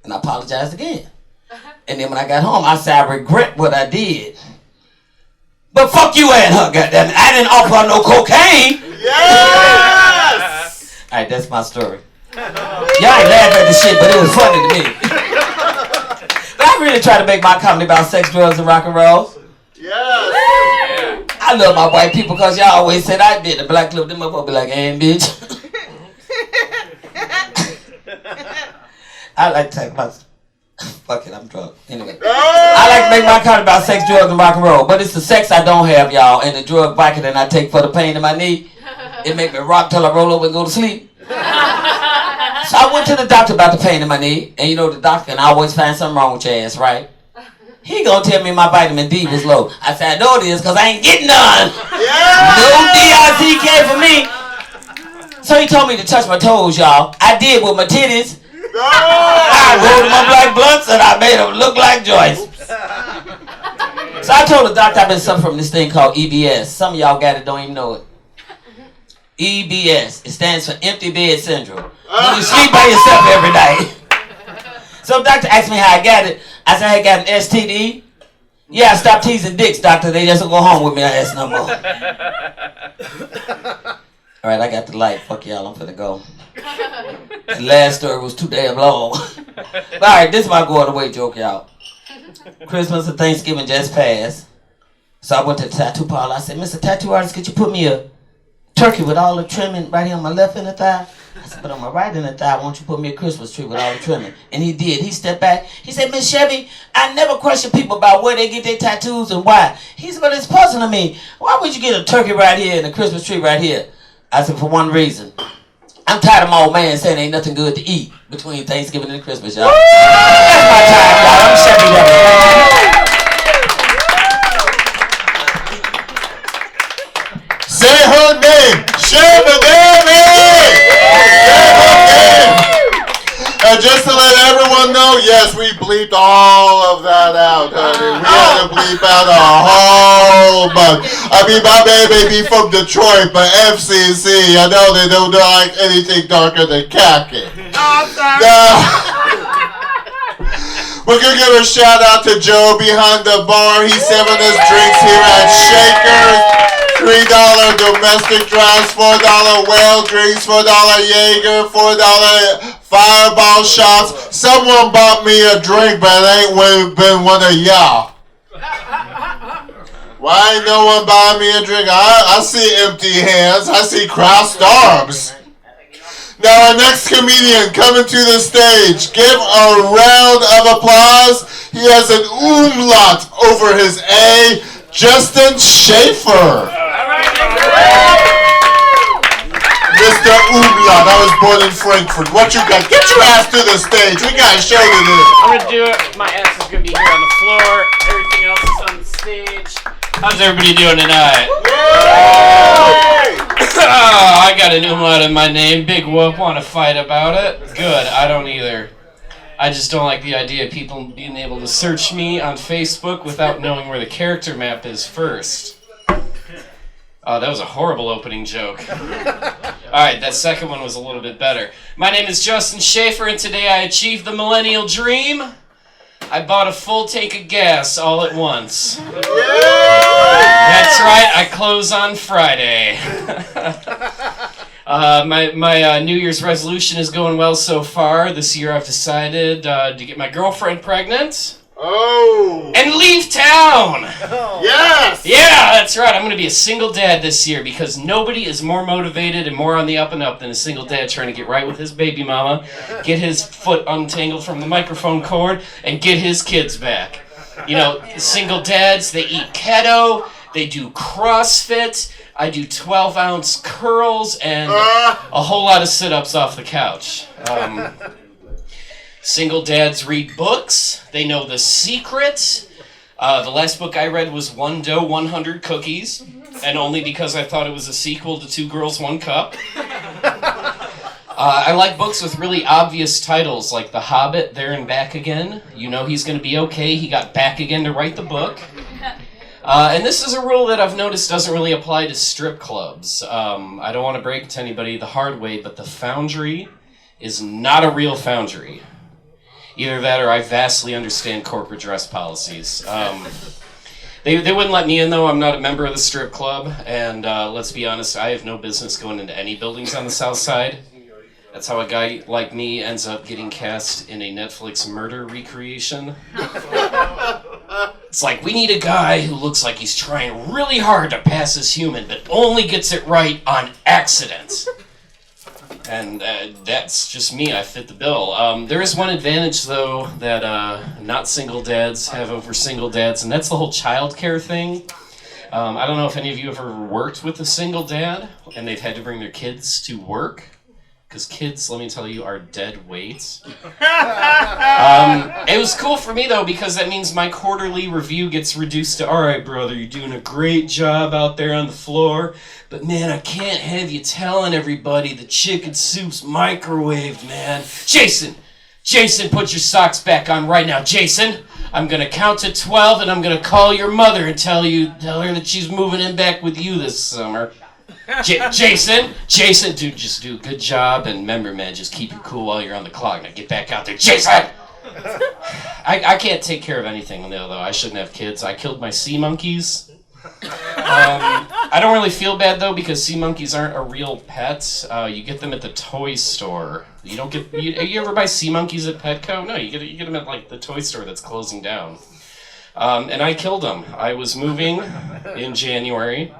And I apologized again. And then when I got home, I said, I regret what I did. But fuck you and her, goddammit. I didn't offer her no cocaine. Yes! Alright, that's my story. Y'all ain't laughing at the shit, but it was funny to me. But I really try to make my comedy about sex, drugs, and rock and roll. Yes! I love my white people because y'all always said I did. The black club, them up, be like, and bitch. I like to talk about... Fuck it, I'm drunk. Anyway. I like to make my comedy about sex, drugs, and rock and roll. But it's the sex I don't have, y'all, and the drug Vicodin I take for the pain in my knee. It make me rock till I roll over and go to sleep. So I went to the doctor about the pain in my knee. And you know the doctor can always find something wrong with your ass, right? He gonna tell me my vitamin D was low. I said, I know it is because I ain't getting none. Yeah. No D-I-C-K for me. So he told me to touch my toes, y'all. I did with my titties. No. I rolled them up like blunts and I made them look like joints. So I told the doctor I've been suffering from this thing called EBS. Some of y'all got it, don't even know it. EBS. It stands for empty bed syndrome. When you sleep by yourself every night. So the doctor asked me how I got it. I said I got an STD. Yeah, stop teasing dicks, doctor. They just don't go home with me. I ask no more. All right, I got the light. Fuck y'all, I'm finna go. The last story was too damn long. But all right, this is my going away joke, y'all. Christmas and Thanksgiving just passed. So I went to the tattoo parlor. I said, Mr. Tattoo Artist, could you put me a turkey with all the trimming right here on my left inner thigh? I said, but on my right inner thigh, won't you put me a Christmas tree with all the trimming? And he did. He stepped back. He said, Miss Chevy, I never question people about where they get their tattoos and why. He said, but it's puzzling me. Why would you get a turkey right here and a Christmas tree right here? I said, for one reason. I'm tired of my old man saying ain't nothing good to eat between Thanksgiving and Christmas, y'all. That's my time, y'all. I'm Chevy Debbie. Say her name, Chevy Debbie! Say her name! And just to let everyone know, yes, we bleeped all of that out, honey. We had to bleep out a whole bunch. I mean, my baby be from Detroit, but FCC, I know they don't like anything darker than khaki. We're going to give a shout out to Joe behind the bar. He's serving us drinks here at Shaker's. $3 domestic draws, $4 whale drinks, $4 Jaeger, $4 Fireball shots. Someone bought me a drink, but it ain't been one of y'all. Why ain't no one buying me a drink? I see empty hands. I see crossed arms. Now our next comedian coming to the stage. Give a round of applause. He has an umlaut over his A. Justin Schaffer. Mr. Umlaut, I was born in Frankfurt. What you got? Get your ass to the stage. We got a show to do. I'm gonna do it. My ass is gonna be here on the floor. Everything else is on the stage. How's everybody doing tonight? Oh, I got an umlaut in my name. Big whoop. Want to fight about it? Good. I don't either. I just don't like the idea of people being able to search me on Facebook without knowing where the character map is first. Oh, that was a horrible opening joke. Alright, that second one was a little bit better. My name is Justin Schaffer, and today I achieved the millennial dream. I bought a full tank of gas all at once. That's right, I close on Friday. My New Year's resolution is going well so far. This year I've decided to get my girlfriend pregnant. Oh! And leave town! Yes! Yeah, that's right. I'm going to be a single dad this year because nobody is more motivated and more on the up and up than a single dad trying to get right with his baby mama, get his foot untangled from the microphone cord, and get his kids back. You know, single dads, they eat keto, they do CrossFit, I do 12-ounce curls, and a whole lot of sit-ups off the couch. Single dads read books. They know The Secret. The last book I read was One Dough, 100 Cookies, and only because I thought it was a sequel to Two Girls, One Cup. I like books with really obvious titles, like The Hobbit, There and Back Again. You know he's going to be okay. He got back again to write the book. And this is a rule that I've noticed doesn't really apply to strip clubs. I don't want to break it to anybody the hard way, but the Foundry is not a real foundry. Either that or I vastly understand corporate dress policies. They wouldn't let me in, though. I'm not a member of the strip club. And let's be honest, I have no business going into any buildings on the South Side. That's how a guy like me ends up getting cast in a Netflix murder recreation. It's like, we need a guy who looks like he's trying really hard to pass as human, but only gets it right on accident. And that's just me. I fit the bill. There is one advantage, though, that not single dads have over single dads, and that's the whole childcare thing. I don't know if any of you have ever worked with a single dad, and they've had to bring their kids to work. Because kids, let me tell you, are dead weight. It was cool for me, though, because that means my quarterly review gets reduced to, all right, brother, you're doing a great job out there on the floor, but, man, I can't have you telling everybody the chicken soup's microwaved, man. Jason, put your socks back on right now. Jason, I'm going to count to 12, and I'm going to call your mother and tell her that she's moving in back with you this summer. Jason, dude, just do a good job, and remember, man, just keep it cool while you're on the clock. Now get back out there, Jason! I can't take care of anything though. I shouldn't have kids. I killed my sea monkeys. I don't really feel bad though because sea monkeys aren't a real pet. You get them at the toy store. You don't get. You ever buy sea monkeys at Petco? No, you get them at like the toy store that's closing down. And I killed them. I was moving in January,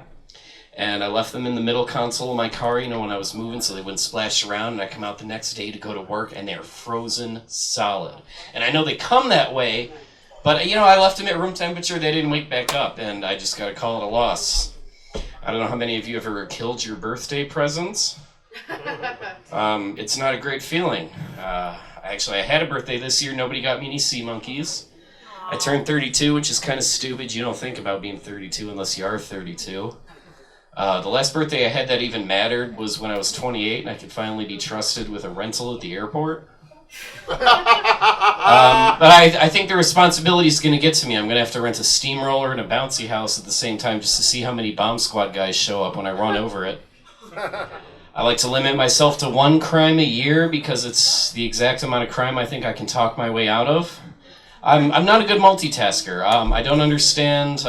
and I left them in the middle console of my car. You know, when I was moving, so they wouldn't splash around. And I come out the next day to go to work, and they're frozen solid. And I know they come that way. But, you know, I left them at room temperature, they didn't wake back up, and I just gotta call it a loss. I don't know how many of you have ever killed your birthday presents. It's not a great feeling. Actually, I had a birthday this year, nobody got me any sea monkeys. I turned 32, which is kind of stupid. You don't think about being 32 unless you are 32. The last birthday I had that even mattered was when I was 28, and I could finally be trusted with a rental at the airport. But I think the responsibility is going to get to me. I'm going to have to rent a steamroller and a bouncy house at the same time just to see how many bomb squad guys show up when I run over it. I like to limit myself to one crime a year because it's the exact amount of crime I think I can talk my way out of. I'm not a good multitasker. I don't understand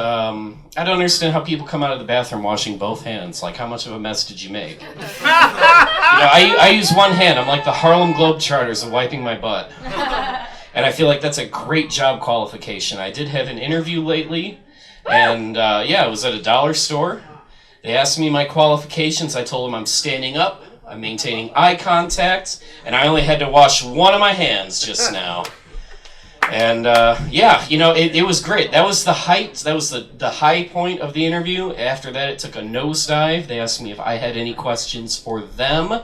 how people come out of the bathroom washing both hands. Like, how much of a mess did you make? I use one hand. I'm like the Harlem Globetrotters of wiping my butt. And I feel like that's a great job qualification. I did have an interview lately, and it was at a dollar store. They asked me my qualifications. I told them I'm standing up, I'm maintaining eye contact, and I only had to wash one of my hands just now. And it was great. That was the height. That was the high point of the interview. After that, it took a nosedive. They asked me if I had any questions for them.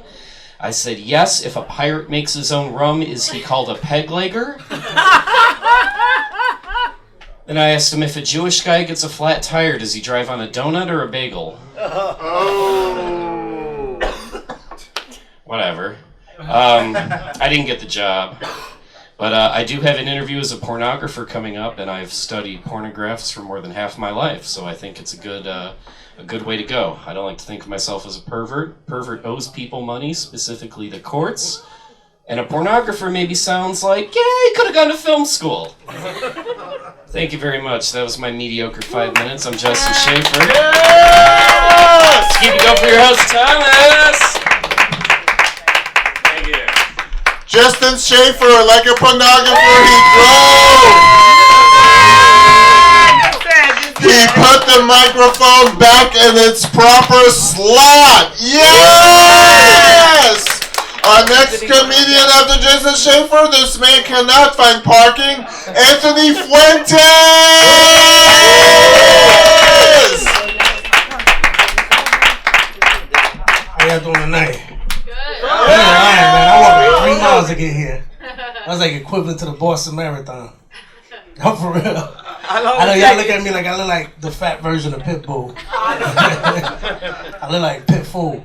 I said yes. If a pirate makes his own rum, is he called a peglegger? Then I asked him if a Jewish guy gets a flat tire, does he drive on a donut or a bagel? Whatever. I didn't get the job. But I do have an interview as a pornographer coming up, and I've studied pornographs for more than half my life, so I think it's a good way to go. I don't like to think of myself as a pervert. Pervert owes people money, specifically the courts, and a pornographer maybe sounds like, yeah, he could have gone to film school. Thank you very much. That was my mediocre 5 minutes. I'm Justin Schaefer. Yes! Keep it up for your host, Thomas. Justin Schaefer, like a pornographer, he drove. He put the microphone back in its proper slot. Yes! Our next comedian after Justin Schaefer, this man cannot find parking, Anthony Fuentes! How y'all doing tonight? Man, I walked like 3 miles to get here. I was like equivalent to the Boston Marathon. I'm for real. I know y'all look at me like I look like the fat version of Pitbull. I look like Pitbull.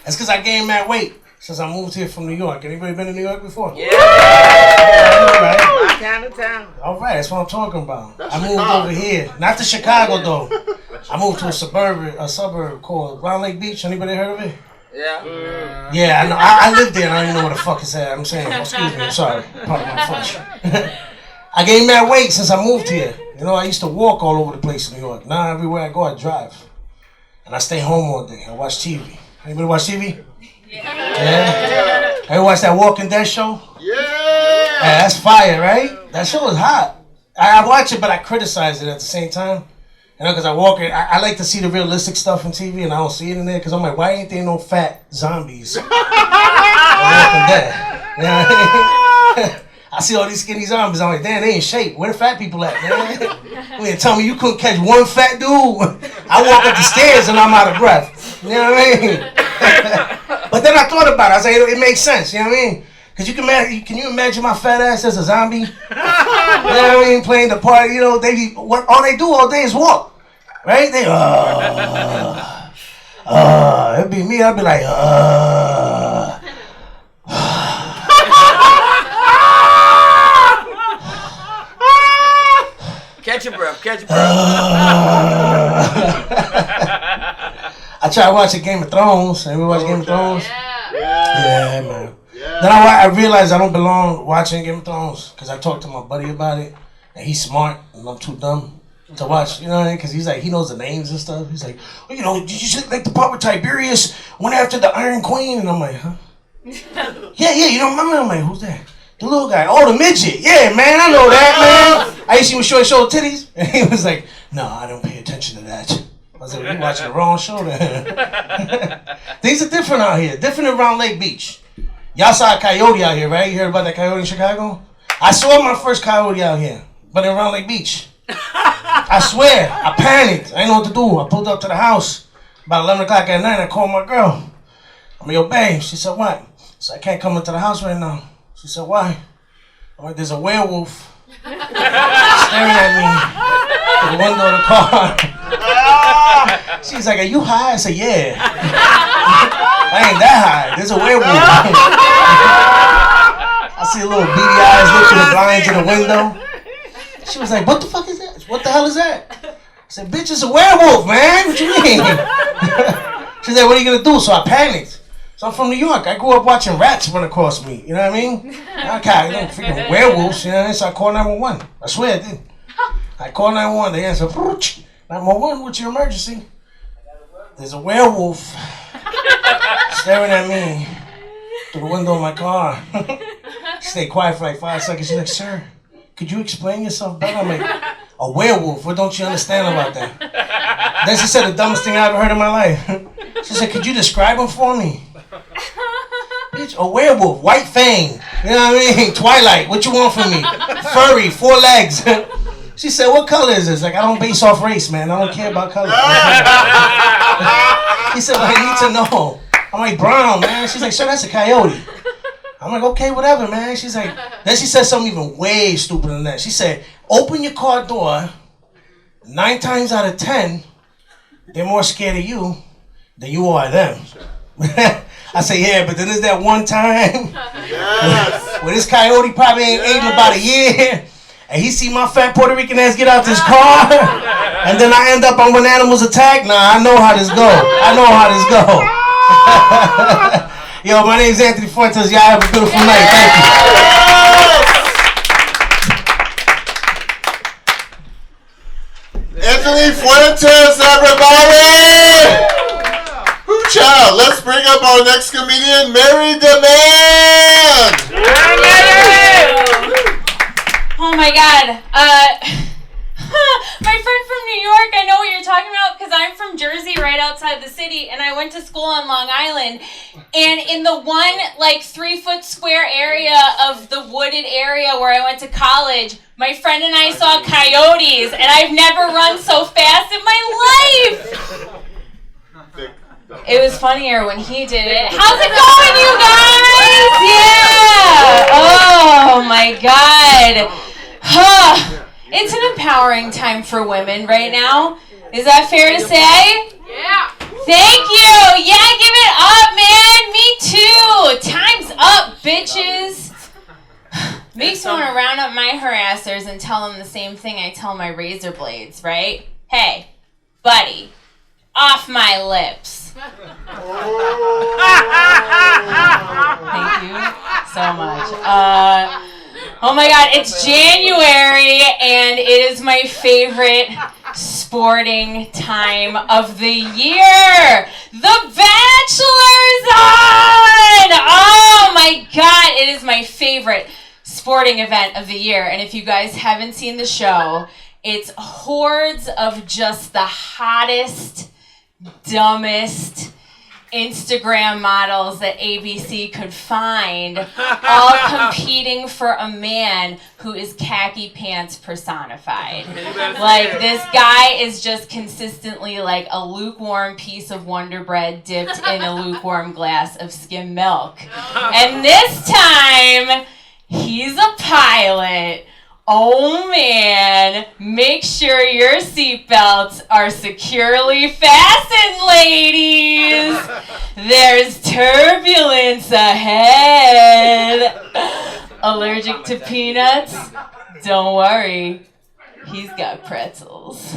That's because I gained mad weight since I moved here from New York. Anybody been to New York before? Yeah. Right? My kind of town. All right, that's what I'm talking about. I moved over here, not to Chicago though. I moved to a suburb called Round Lake Beach. Anybody heard of it? Yeah. Yeah, I know. I lived there and I don't even know what the fuck it's at. I'm saying, excuse me, I'm sorry. Part of my French. I gained mad weight since I moved here. You know, I used to walk all over the place in New York. Now everywhere I go, I drive. And I stay home all day. I watch TV. Anybody watch TV? Yeah. Ever watch that Walking Dead show? Yeah, that's fire, right? That show is hot. I watch it, but I criticize it at the same time. You know, because I like to see the realistic stuff on TV, and I don't see it in there, because I'm like, why ain't there no fat zombies? Walking Dead. You know what I mean? I see all these skinny zombies, I'm like, damn, they in shape. Where the fat people at, man? You ain't tell me you couldn't catch one fat dude? I walk up the stairs and I'm out of breath. You know what I mean? But then I thought about it. I said, it makes sense, you know what I mean? Because can you imagine my fat ass as a zombie? You know what I mean? Playing the part, you know, all they do all day is walk. Right? They, it'd be me, I'd be like, Catch your breath. I try to watch Game of Thrones. Everybody watch Game of Thrones? Yeah, man. Yeah. Then I realized I don't belong watching Game of Thrones because I talked to my buddy about it, and he's smart and I'm too dumb to watch. You know what I mean? Because he's like, he knows the names and stuff. He's like, well, you know, did you see like the part where Tiberius went after the Iron Queen? And I'm like, huh? Yeah, you don't remember? I'm like, who's that? The little guy. Oh, the midget. Yeah, man, I know that, man. I used to see him short titties. And he was like, no, I don't pay attention to that. I was like, you're watching the wrong show then. Things are different out here. Different around Lake Beach. Y'all saw a coyote out here, right? You heard about that coyote in Chicago? I saw my first coyote out here, but around Lake Beach. I swear, I panicked. I didn't know what to do. I pulled up to the house about 11 o'clock at night. I called my girl. I'm like, yo, babe. She said, what? So I can't come into the house right now. She said, why? I'm like, there's a werewolf staring at me through the window of the car. She's like, are you high? I said, yeah. I ain't that high. There's a werewolf. I see a little beady eyes look through the blinds in the window. She was like, what the fuck is that? What the hell is that? I said, bitch, it's a werewolf, man. What you mean? She said, what are you going to do? So I panicked. So I'm from New York. I grew up watching rats run across me. You know what I mean? Okay, you know, freaking werewolves. You know what I mean? So I called 911. I swear I did. I called 911. They answered, 911, what's your emergency? There's a werewolf staring at me through the window of my car. She stayed quiet for like 5 seconds. She's like, sir, could you explain yourself better? I'm like, a werewolf? What don't you understand about that? Then she said the dumbest thing I ever heard in my life. She said, could you describe him for me? Bitch, a werewolf, white fang. You know what I mean? Twilight, what you want from me? Furry, 4 legs. She said, what color is this? Like, I don't base off race, man. I don't care about color. He said, well, I need to know. I'm like, brown, man. She's like, sir, that's a coyote. I'm like, okay, whatever, man. She's like, then she said something even way stupider than that. She said, open your car door. 9 times out of 10, they're more scared of you than you are of them. I say, yeah, but then there's that one time where this coyote probably ain't ate in about a year, and he see my fat Puerto Rican ass get out this car, and then I end up on When Animals Attack. Nah, I know how this go. Yo, my name's Anthony Fuentes. Y'all have a beautiful night. Thank you. Anthony Fuentes, everybody! Ciao. Let's bring up our next comedian, Mary DeMan! Oh my god. My friend from New York, I know what you're talking about because I'm from Jersey, right outside the city, and I went to school on Long Island. And in the one, 3-foot square area of the wooded area where I went to college, my friend and I saw coyotes, and I've never run so fast in my life! It was funnier when he did it. How's it going, you guys? Yeah! Oh my god. It's an empowering time for women right now. Is that fair to say? Yeah. Thank you. Yeah, give it up, man. Me too. Time's up, bitches. Makes me want to round up my harassers and tell them the same thing I tell my razor blades, right? Hey, buddy, off my lips. Thank you so much. Oh my god, it's January and it is my favorite sporting time of the year. The Bachelor's on! Oh my god, it is my favorite sporting event of the year. And if you guys haven't seen the show, it's hordes of just the hottest, dumbest Instagram models that ABC could find, all competing for a man who is khaki pants personified. Like, this guy is just consistently like a lukewarm piece of Wonder Bread dipped in a lukewarm glass of skim milk. And this time, he's a pilot. Oh man, make sure your seatbelts are securely fastened, ladies. There's turbulence ahead. Allergic to peanuts? Don't worry, he's got pretzels.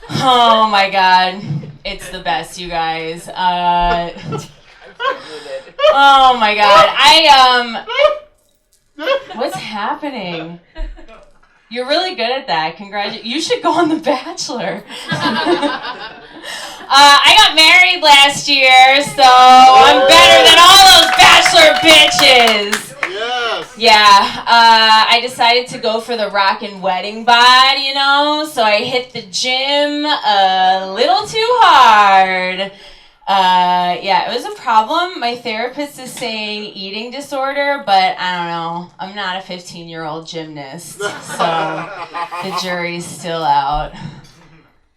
Oh my god, it's the best, you guys. Oh my God. What's happening? You're really good at that. Congratulations. You should go on The Bachelor. I got married last year, so I'm better than all those Bachelor bitches. Yes. Yeah, I decided to go for the rockin' wedding bod, you know, so I hit the gym a little too hard. Yeah, it was a problem. My therapist is saying eating disorder, but I don't know. I'm not a 15-year-old gymnast, so the jury's still out.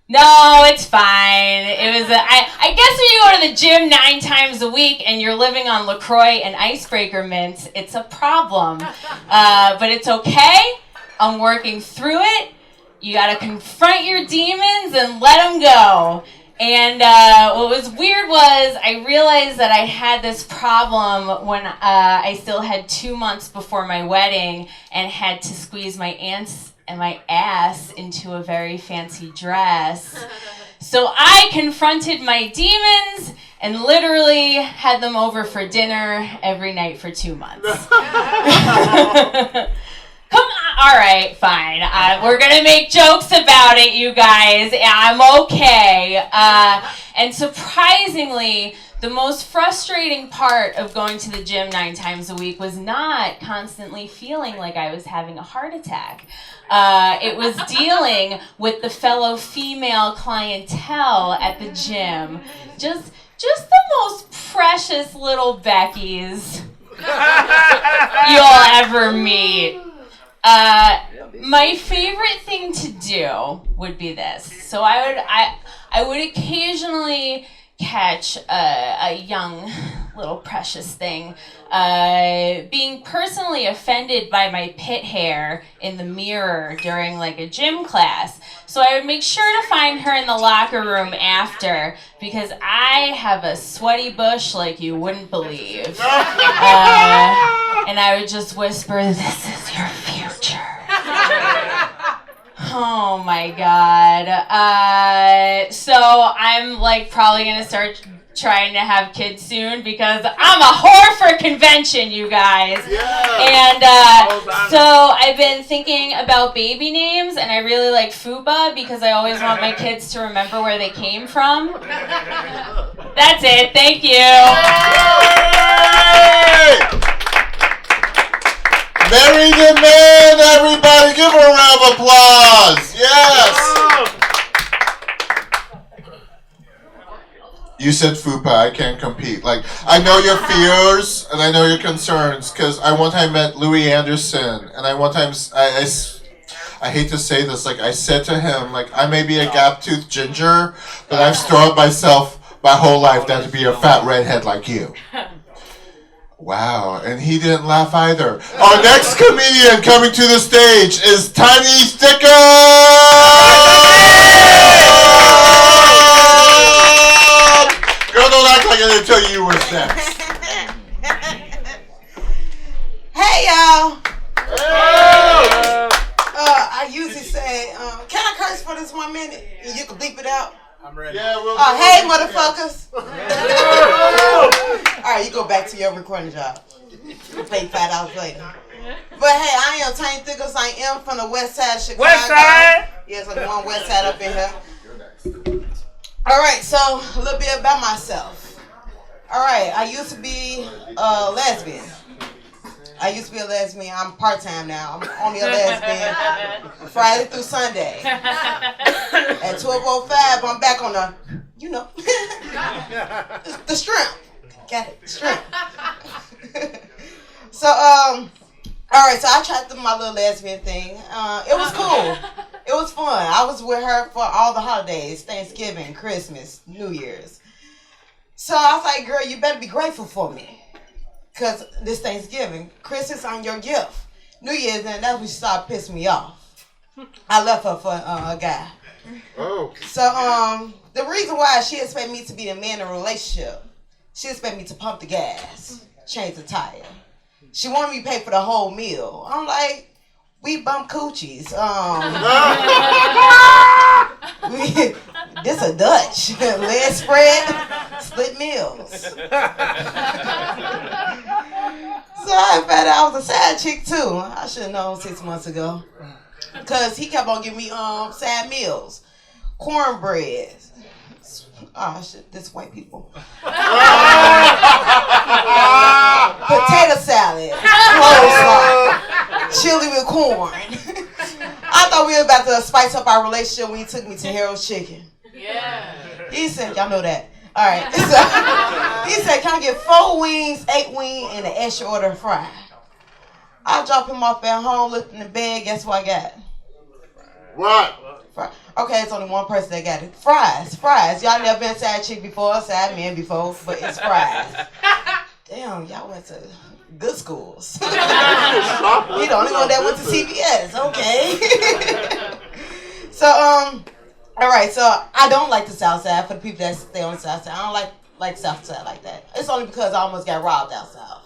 No, it's fine. It was I guess when you go to the gym 9 times a week and you're living on LaCroix and icebreaker mints, it's a problem. But it's okay. I'm working through it. You gotta confront your demons and let them go. And what was weird was I realized that I had this problem when I still had 2 months before my wedding and had to squeeze my aunts and my ass into a very fancy dress. So I confronted my demons and literally had them over for dinner every night for 2 months. Come on. All right, fine. We're going to make jokes about it, you guys. I'm okay. And surprisingly, the most frustrating part of going to the gym 9 times a week was not constantly feeling like I was having a heart attack. It was dealing with the fellow female clientele at the gym. Just the most precious little Beckys you'll ever meet. My favorite thing to do would be this. So I would occasionally catch a young little precious thing being personally offended by my pit hair in the mirror during like a gym class. So I would make sure to find her in the locker room after because I have a sweaty bush like you wouldn't believe. And I would just whisper, "This is your future." Oh my God. So I'm like probably gonna start trying to have kids soon because I'm a whore for convention, you guys. Yeah. And so I've been thinking about baby names, and I really like Fupa because I always want my kids to remember where they came from. That's it. Thank you. Yay! Mary DeMan, everybody, give her a round of applause. Yes. You said Fupa, I can't compete. Like, I know your fears and I know your concerns because I one time met Louis Anderson and I one time, I hate to say this, like I said to him, like I may be a gap-toothed ginger, but I've starved myself my whole life not to be a fat redhead like you. Wow, and he didn't laugh either. Our next comedian coming to the stage is Tiny Thickems! Girl, don't act like I didn't tell you were next. Hey, y'all. I usually say, can I curse for this 1 minute? And you can bleep it out. I'm ready. Yeah, hey, motherfuckers. All right, you go back to your recording job. Pay $5 later. But hey, I am Tiny Thickems. I am from the west side of Chicago. West side? Yes, I'm one west side up in here. All right, so a little bit about myself. All right, I used to be a lesbian. I'm part-time now. I'm only a lesbian Friday through Sunday. At 12:05, I'm back on the, you know, the shrimp. Got it, shrimp. So, all right, so I tried to do my little lesbian thing. It was cool. It was fun. I was with her for all the holidays, Thanksgiving, Christmas, New Year's. So I was like, girl, you better be grateful for me. Because this Thanksgiving, Christmas, I'm your gift. New Year's, and that's when she started pissing me off. I left her for a guy. Oh. So, the reason why she expected me to be the man in a relationship, she expected me to pump the gas, change the tire. She wanted me to pay for the whole meal. I'm like, we bump coochies. This a Dutch. Leg spread, split meals. out that I was a side chick too. I should have known 6 months ago. Cause he kept on giving me sad meals. Cornbread. Oh shit, this white people. Potato salad. Coleslaw. Chili with corn. I thought we were about to spice up our relationship when he took me to Harold's Chicken. Yeah. He said, y'all know that. All right. So, he said, can I get 4 wings, 8 wings, and an extra order of fries? I drop him off at home, looked in the bed. Guess what I got? What? Okay, it's only one person that got it. Fries. Y'all never been side chick before, side man before, but it's fries. Damn, y'all went to good schools. He the only one that went to CBS. Okay. So, all right. So I don't like the South Side. For the people that stay on the South Side, I don't like South Side like that. It's only because I almost got robbed out South.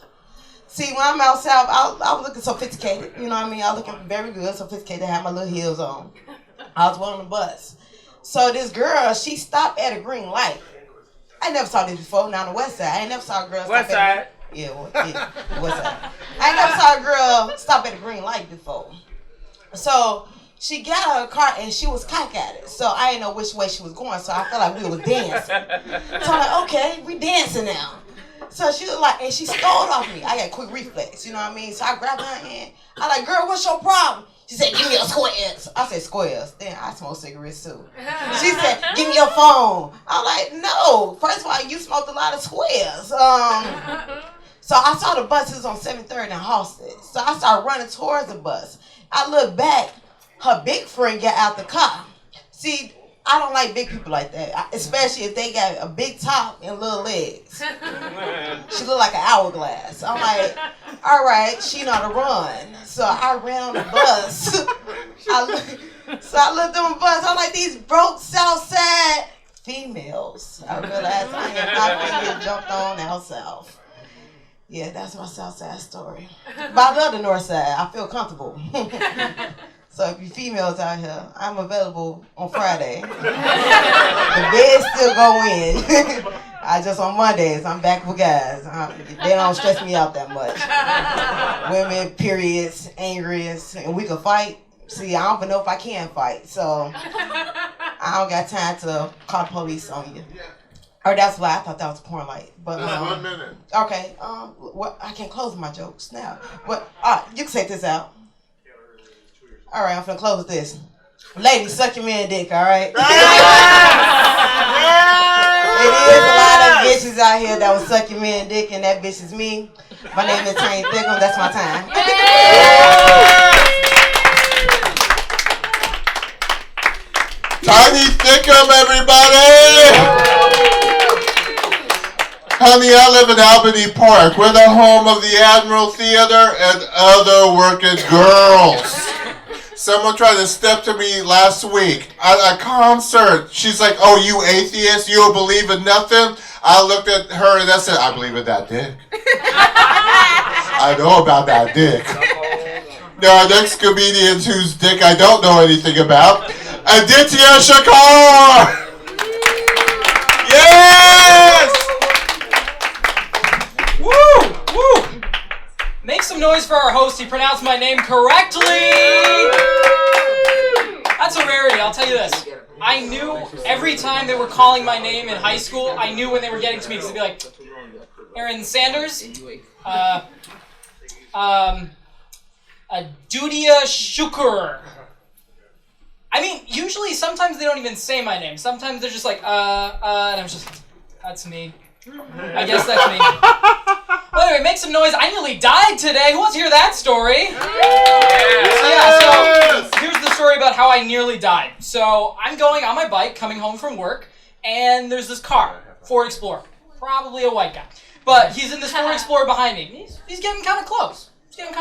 See, when I'm out South, I was looking sophisticated. You know what I mean? I was looking very good, sophisticated. I had my little heels on. I was on the bus. So this girl, she stopped at a green light. I never saw this before. Now on the west side, I ain't never saw a girl stop West side? West side. I ain't never saw a girl stop at a green light before. So she got her car and she was cock at it. So I didn't know which way she was going. So I felt like we was dancing. So I'm like, okay, we dancing now. So she was like, and she stole off me. I got quick reflex, you know what I mean? So I grabbed her hand. I like, girl, what's your problem? She said, give me your squares. I said, squares. Then I smoke cigarettes too. She said, give me your phone. I'm like, no. First of all, you smoked a lot of squares. So I saw the buses on 730 and Halstead. So I started running towards the bus. I looked back. Her big friend got out the car. See, I don't like big people like that, especially if they got a big top and little legs. She looked like an hourglass. I'm like, all right, she know how to run. So I ran on the bus. So I looked on the bus. I'm like, these broke South Side females. I realized I am not going to get jumped on out South. Yeah, that's my South Side story. But I love the North Side. I feel comfortable. So if you females out here, I'm available on Friday. The beds still go in. I just on Mondays, I'm back with guys. They don't stress me out that much. Women, periods, angriest, and we can fight. See, I don't even know if I can fight, so I don't got time to call the police on you. Or that's why I thought that was a porn light. But Just 1 minute. Okay. I can't close my jokes now. But you can take this out. All right, I'm finna close with this. Ladies, suck your man dick, all right? It is a lot of bitches out here that will suck your man dick, and that bitch is me. My name is Chang. That's my time. Tiny Thickems, everybody! Honey, I live in Albany Park. We're the home of the Admiral Theater and other working girls. Someone tried to step to me last week at a concert. She's like, oh, you atheist? You don't believe in nothing? I looked at her and I said, I believe in that dick. I know about that dick. There are next comedians whose dick I don't know anything about. Aditya Shekhar! Yes! Woo! Woo! Make some noise for our host. He pronounced my name correctly. That's a rarity, I'll tell you this. I knew every time they were calling my name in high school, I knew when they were getting to me because they'd be like, Aaron Sanders, Aditya Shekhar. I mean, usually, sometimes they don't even say my name. Sometimes they're just like, and I'm just, that's me. I guess that's me. Well, anyway, make some noise. I nearly died today. Who wants to hear that story? So here's the story about how I nearly died. So I'm going on my bike, coming home from work, and there's this car, Ford Explorer. Probably a white guy. But he's in this Ford Explorer behind me. He's getting kind of close. I'm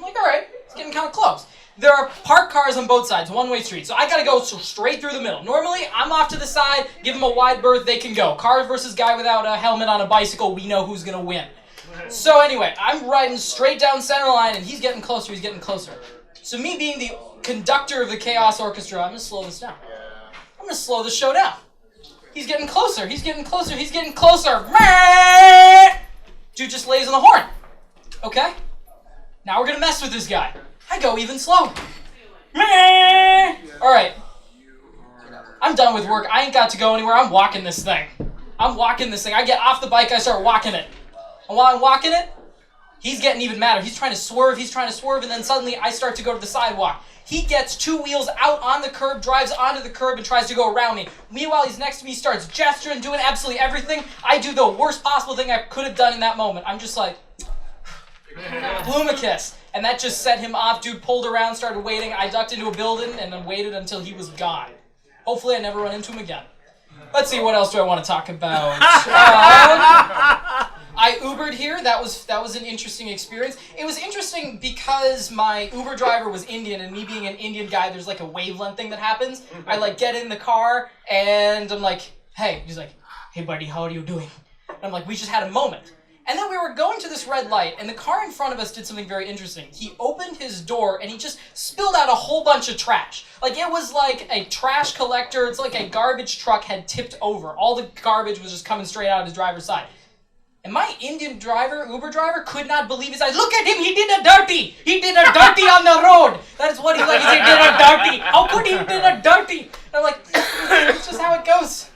like, all right, he's getting kind of close. There are parked cars on both sides, one-way street, so I gotta go straight through the middle. Normally, I'm off to the side, give them a wide berth, they can go. Car versus guy without a helmet on a bicycle, we know who's gonna win. So anyway, I'm riding straight down center line, and he's getting closer. So me being the conductor of the Chaos Orchestra, I'm gonna slow this down. I'm gonna slow the show down. He's getting closer. Dude just lays on the horn, okay? mess with this guy. I go even slower. Alright. I'm done with work. I ain't got to go anywhere. I'm walking this thing. I get off the bike. I start walking it. And while I'm walking it, he's getting even madder. He's trying to swerve. And then suddenly I start to go to the sidewalk. He gets two wheels out on the curb, drives onto the curb, and tries to go around me. Meanwhile, he's next to me, starts gesturing, doing absolutely everything. I do the worst possible thing I could have done in that moment. I'm just like, blew him a kiss. And that just set him off. Dude pulled around, started waiting. I ducked into a building and then waited until he was gone. Hopefully I never run into him again. Let's see, what else do I want to talk about? I Ubered here. That was an interesting experience. It was interesting because my Uber driver was Indian, and me being an Indian guy, there's like a wavelength thing that happens. I like get in the car and I'm like, hey. He's like, hey buddy, how are you doing? And I'm like, we just had a moment. And then we were going to this red light, and the car in front of us did something very interesting. He opened his door, and he just spilled out a whole bunch of trash. Like, it was like a trash collector. It's like a garbage truck had tipped over. All the garbage was just coming straight out of his driver's side. And my Indian driver, Uber driver, could not believe his eyes. Look at him, he did a dirty. He did a dirty on the road. That is what he's like, he did a dirty. How could he did a dirty? And I'm like, it's just how it goes.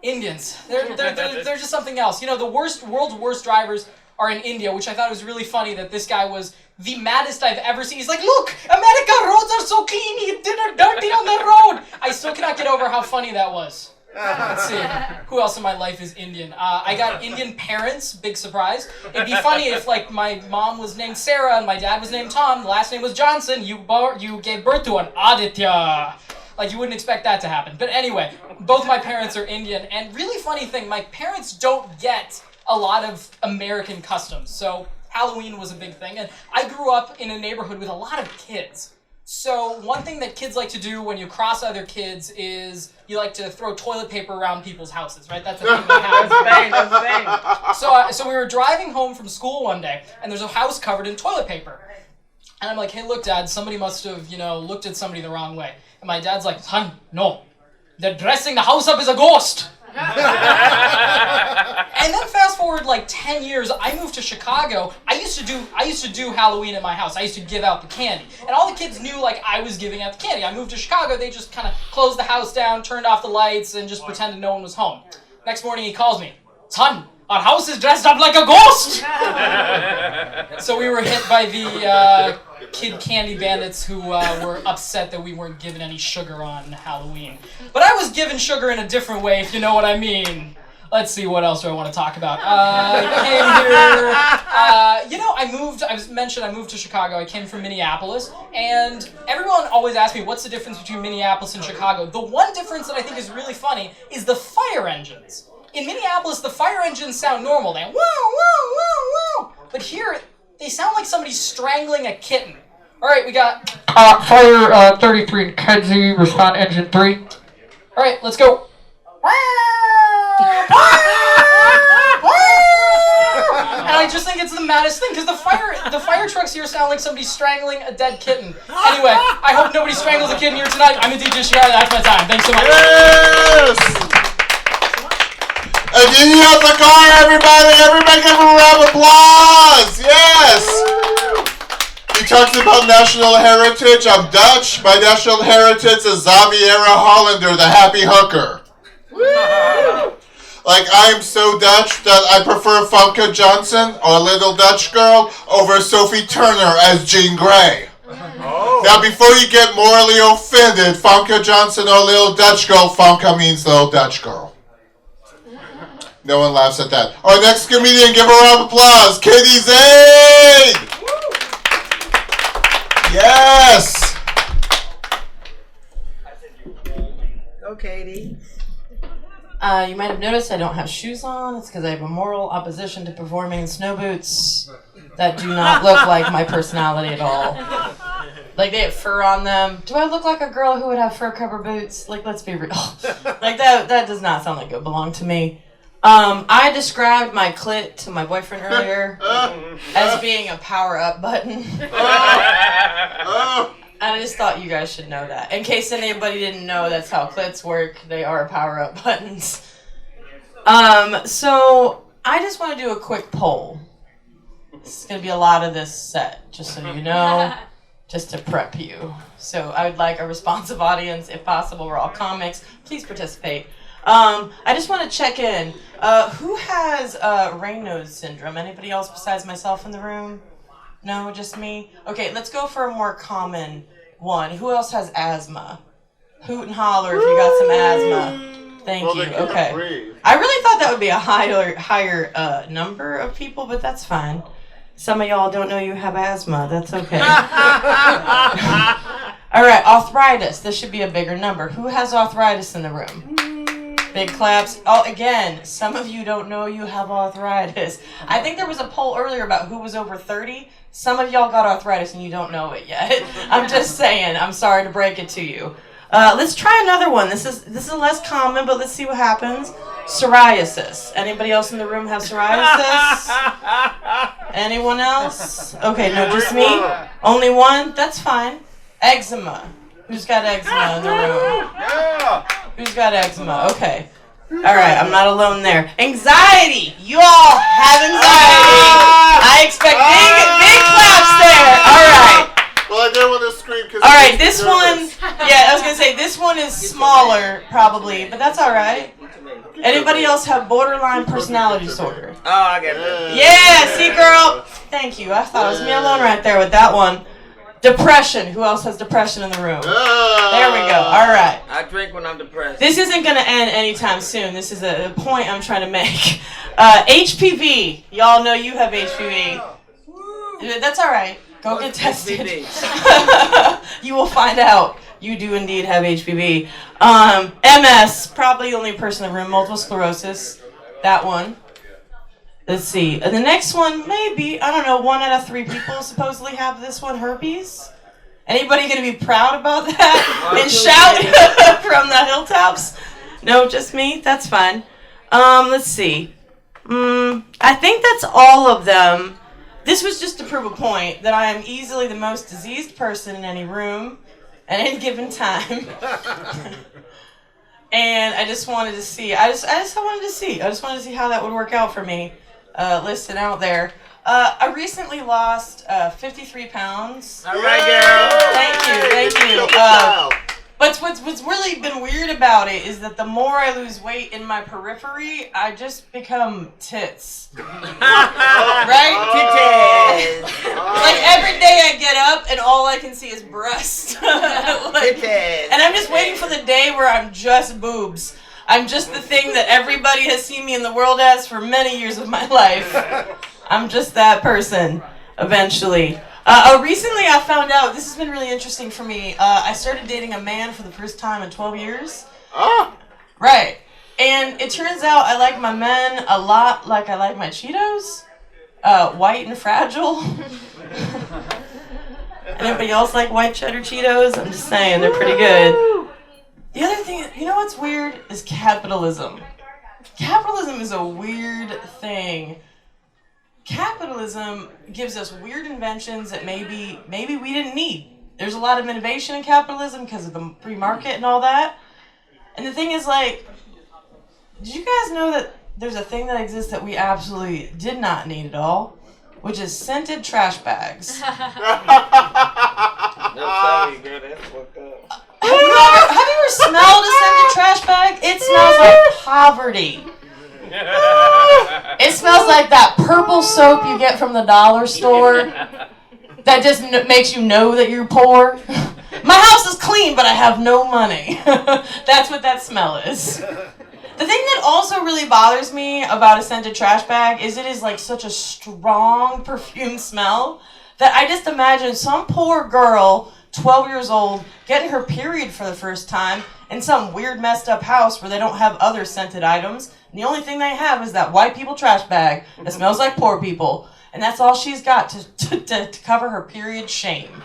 Indians, they're just something else. You know, the world's worst drivers are in India, which I thought was really funny that this guy was the maddest I've ever seen. He's like, look, America roads are so clean, he did a dirty on the road. I still cannot get over how funny that was. Let's see, who else in my life is Indian? I got Indian parents, big surprise. It'd be funny if like my mom was named Sarah and my dad was named Tom, the last name was Johnson, you gave birth to an Aditya. Like, you wouldn't expect that to happen. But anyway, both my parents are Indian, and really funny thing, my parents don't get a lot of American customs. So Halloween was a big thing, and I grew up in a neighborhood with a lot of kids. So one thing that kids like to do when you cross other kids is you like to throw toilet paper around people's houses, right? That's a thing that happens. So we were driving home from school one day, and there's a house covered in toilet paper. And I'm like, hey, look, Dad, somebody must have, looked at somebody the wrong way. And my dad's like, son, no. They're dressing the house up as a ghost. And then fast forward like 10 years, I moved to Chicago. I used to do Halloween at my house. I used to give out the candy. And all the kids knew like I was giving out the candy. I moved to Chicago, they just kind of closed the house down, turned off the lights, and just pretended no one was home. Next morning he calls me, son, our house is dressed up like a ghost! So we were hit by the kid candy bandits who were upset that we weren't given any sugar on Halloween. But I was given sugar in a different way, if you know what I mean. Let's see, what else do I want to talk about? I came here, I moved to Chicago. I came from Minneapolis, and everyone always asks me, what's the difference between Minneapolis and Chicago? The one difference that I think is really funny is the fire engines. In Minneapolis, the fire engines sound normal. They woo, woo, woo, woo. But here, they sound like somebody's strangling a kitten. All right, we got fire 33 in Kedzie, respond engine 3. All right, let's go. And I just think it's the maddest thing because the fire trucks here sound like somebody's strangling a dead kitten. Anyway, I hope nobody strangles a kitten here tonight. I'm Aditya Shekhar. That's my time. Thanks so much. Yes! Aditya Shekhar, everybody give him a round of applause! Yes! He talks about national heritage. I'm Dutch. My national heritage is Xaviera Hollander, the happy hooker. Like, I am so Dutch that I prefer Famke Johnson, or Little Dutch Girl, over Sophie Turner as Jean Grey. Oh. Now, before you get morally offended, Famke Johnson or Little Dutch Girl, Famke means Little Dutch Girl. No one laughs at that. Our next comedian, give her a round of applause, Katie Zane! Yes! Go, Katie. You might have noticed I don't have shoes on. It's because I have a moral opposition to performing in snow boots that do not look like my personality at all. Like, they have fur on them. Do I look like a girl who would have fur cover boots? Like, let's be real. Like, that does not sound like it belonged to me. I described my clit to my boyfriend earlier as being a power-up button. I just thought you guys should know that. In case anybody didn't know, that's how clits work. They are power-up buttons. So I just want to do a quick poll. This is going to be a lot of this set, just so you know, just to prep you. So I would like a responsive audience, if possible. We're all comics. Please participate. I just want to check in. Who has Raynaud's syndrome? Anybody else besides myself in the room? No, just me? Okay, let's go for a more common one. Who else has asthma? Hoot and holler if you got some asthma. Thank you. Okay. I really thought that would be a higher number of people, but that's fine. Some of y'all don't know you have asthma. That's okay. All right, arthritis. This should be a bigger number. Who has arthritis in the room? Big claps. Oh, again, some of you don't know you have arthritis. I think there was a poll earlier about who was over 30. Some of y'all got arthritis and you don't know it yet. I'm just saying. I'm sorry to break it to you. Let's try another one. This is less common, but let's see what happens. Psoriasis. Anybody else in the room have psoriasis? Anyone else? Okay, no, just me. Only one? That's fine. Eczema. Who's got eczema in the room? Who's got eczema? Okay. All right, I'm not alone there. Anxiety. You all have anxiety. I expect big claps there. All right. Well, I didn't want to scream because. All right, this one. Yeah, I was gonna say this one is smaller probably, but that's all right. Anybody else have borderline personality disorder? Oh, I get it. Yeah, see, girl. Thank you. I thought it was me alone right there with that one. Depression. Who else has depression in the room? There we go. All right. I drink when I'm depressed. This isn't going to end anytime soon. This is a point I'm trying to make. HPV. Y'all know you have HPV. That's all right. Go get tested. You will find out. You do indeed have HPV. MS. Probably the only person in the room. Multiple sclerosis. That one. Let's see. The next one, maybe, I don't know, 1 out of 3 people supposedly have this one, herpes. Anybody going to be proud about that and shout from the hilltops? No, just me? That's fine. Let's see. I think that's all of them. This was just to prove a point that I am easily the most diseased person in any room at any given time. And I just wanted to see. I just wanted to see how that would work out for me. Listen out there. I recently lost 53 pounds. All right, girl. Thank you. But what's really been weird about it is that the more I lose weight in my periphery, I just become tits. Right? Titties. Like every day I get up and all I can see is breast. Titties. And I'm just waiting for the day where I'm just boobs. I'm just the thing that everybody has seen me in the world as for many years of my life. I'm just that person, eventually. Recently I found out, this has been really interesting for me, I started dating a man for the first time in 12 years. Right. And it turns out I like my men a lot like I like my Cheetos. White and fragile. Anybody else like white cheddar Cheetos? I'm just saying, they're pretty good. The other thing, you know what's weird, is capitalism. Capitalism is a weird thing. Capitalism gives us weird inventions that maybe we didn't need. There's a lot of innovation in capitalism because of the free market and all that. And the thing is, like, did you guys know that there's a thing that exists that we absolutely did not need at all? Which is scented trash bags. No, sorry, girl, that's fucked up. Have you ever smelled a scented trash bag? It smells like poverty. It smells like that purple soap you get from the dollar store that just makes you know that you're poor. My house is clean, but I have no money. That's what that smell is. The thing that also really bothers me about a scented trash bag is it is like such a strong perfume smell that I just imagine some poor girl, 12 years old, getting her period for the first time in some weird messed up house where they don't have other scented items. And the only thing they have is that white people trash bag that smells like poor people. And that's all she's got to cover her period shame.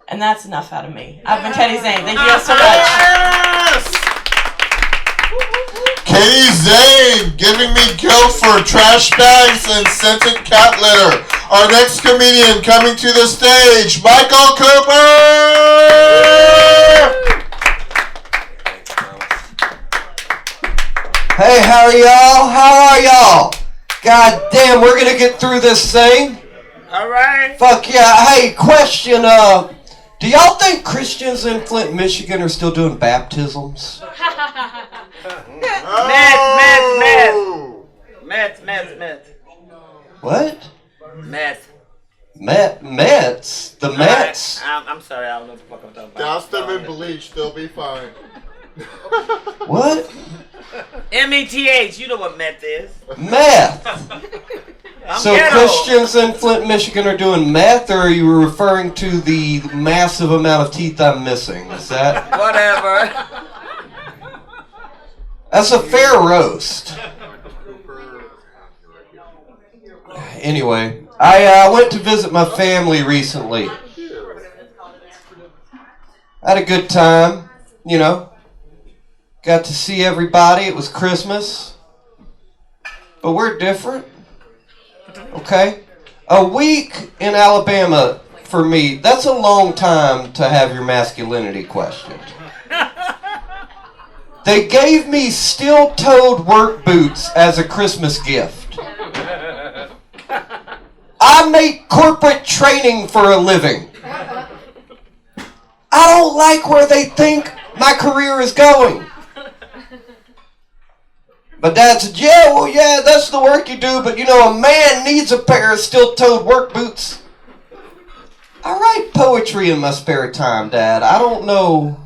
And that's enough out of me. I've been Katie Zane. Thank you guys so much. Katie Zane giving me guilt for trash bags and scented cat litter. Our next comedian coming to the stage, Michael Cooper! Hey, how are y'all? God damn, we're gonna get through this thing. All right. Fuck yeah. Hey, question, do y'all think Christians in Flint, Michigan are still doing baptisms? Meth. What? Meth. Mets? The Mets? I'm sorry, I don't know what the fuck I'm talking about. Douse them in bleach, they'll be fine. What? METH, you know what meth is. Meth. So ghetto. Christians in Flint, Michigan are doing meth, or are you referring to the massive amount of teeth I'm missing? Is that? Whatever. That's a fair roast. Anyway, I went to visit my family recently. Had a good time, you know. Got to see everybody. It was Christmas. But we're different. Okay? A week in Alabama, for me, that's a long time to have your masculinity questioned. They gave me steel-toed work boots as a Christmas gift. I make corporate training for a living. I don't like where they think my career is going. My dad said, yeah, well, yeah, that's the work you do, but you know, a man needs a pair of steel-toed work boots. I write poetry in my spare time, Dad. I don't know.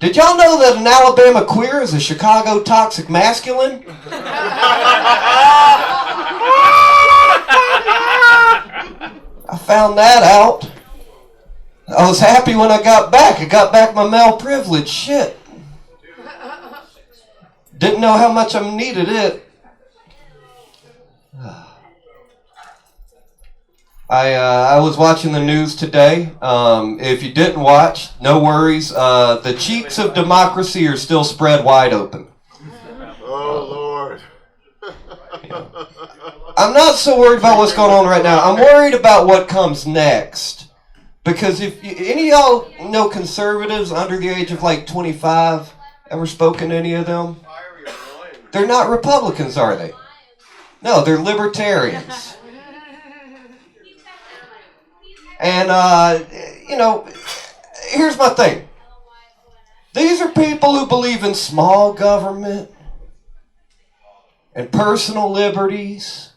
Did y'all know that an Alabama queer is a Chicago toxic masculine? I found that out. I was happy when I got back. I got back my male privilege. Shit. Didn't know how much I needed it. I was watching the news today. If you didn't watch, no worries. The cheeks of democracy are still spread wide open. Oh, Lord. I'm not so worried about what's going on right now. I'm worried about what comes next. Because if any of y'all know conservatives under the age of like 25, ever spoken to any of them? They're not Republicans, are they? No, they're libertarians. And, you know, here's my thing. These are people who believe in small government and personal liberties.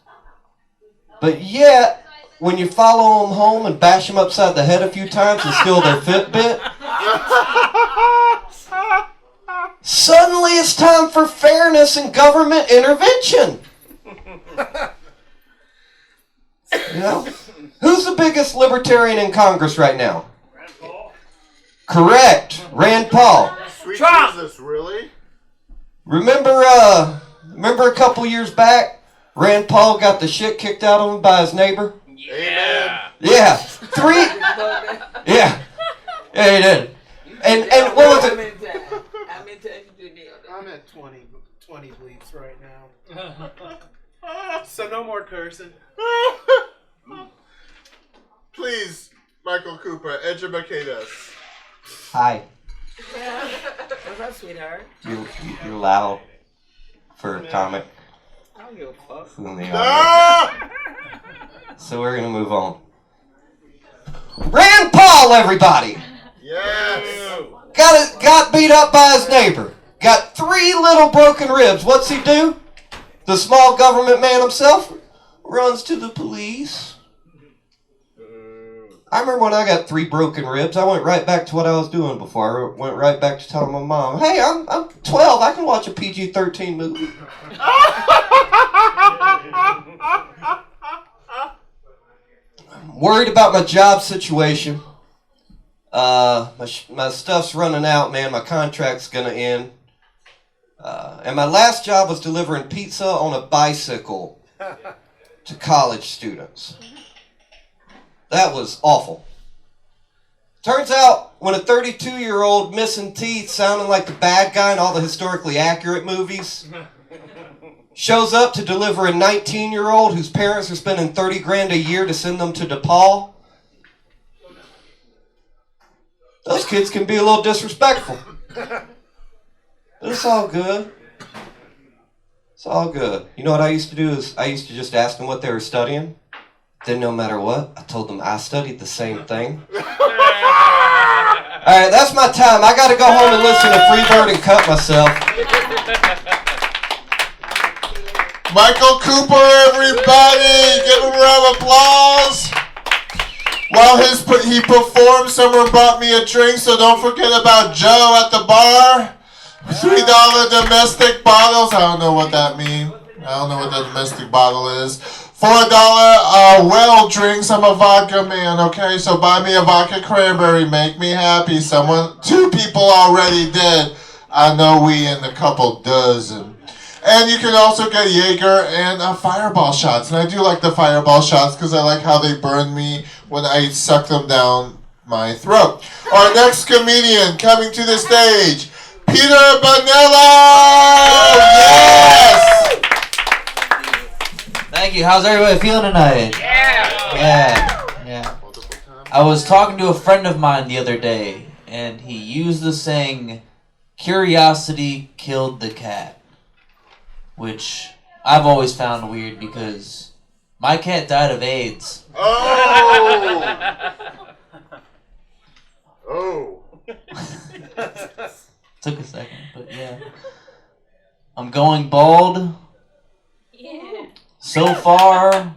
But yet, when you follow them home and bash them upside the head a few times and steal their Fitbit, suddenly it's time for fairness and government intervention. You know? Who's the biggest libertarian in Congress right now? Correct. Rand Paul. Sweet Jesus, really? Remember a couple years back, Rand Paul got the shit kicked out of him by his neighbor? Yeah. Yeah. Yeah, he did. And what was it? I'm at 20 bleeps right now. So no more cursing. Please, Michael Cooper, educate us. Hi. What's up, sweetheart? You're loud for a comic. I don't give a fuck. In the audience. So we're gonna move on. Rand Paul, everybody. Yes. Got beat up by his neighbor. Got 3 little broken ribs. What's he do? The small government man himself runs to the police. I remember when I got 3 broken ribs, I went right back to what I was doing before. I went right back to telling my mom, hey, I'm 12, I can watch a PG-13 movie. I'm worried about my job situation. My stuff's running out, man. My contract's gonna end. And my last job was delivering pizza on a bicycle to college students. That was awful. Turns out, when a 32-year-old missing teeth sounding like the bad guy in all the historically accurate movies shows up to deliver a 19-year-old whose parents are spending $30,000 a year to send them to DePaul, those kids can be a little disrespectful. But it's all good. It's all good. You know what I used to do is I used to just ask them what they were studying. Then no matter what, I told them I studied the same thing. Alright, that's my time. I gotta go home and listen to Freebird and cut myself. Michael Cooper, everybody! Give him a round of applause! While he performed, someone bought me a drink, so don't forget about Joe at the bar. $3 domestic bottles. I don't know what that means. I don't know what that domestic bottle is. $4 well drinks. I'm a vodka man, okay? So buy me a vodka cranberry. Make me happy. 2 people already did. I know we in a couple dozen. And you can also get Jaeger and fireball shots. And I do like the fireball shots because I like how they burn me when I suck them down my throat. Our next comedian coming to the stage, Peter Bonello! Yes! Thank you. How's everybody feeling tonight? Yeah. I was talking to a friend of mine the other day, and he used the saying, "Curiosity killed the cat," which I've always found weird because my cat died of AIDS. Oh! Took a second, but yeah. I'm going bald. Yeah. So far,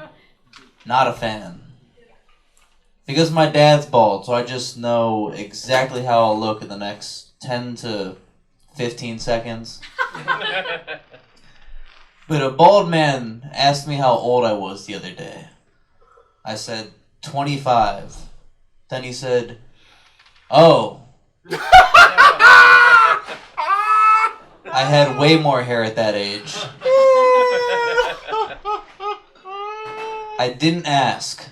not a fan. Because my dad's bald, so I just know exactly how I'll look in the next 10 to 15 seconds. But a bald man asked me how old I was the other day. I said, 25. Then he said, "Oh." I had way more hair at that age. I didn't ask.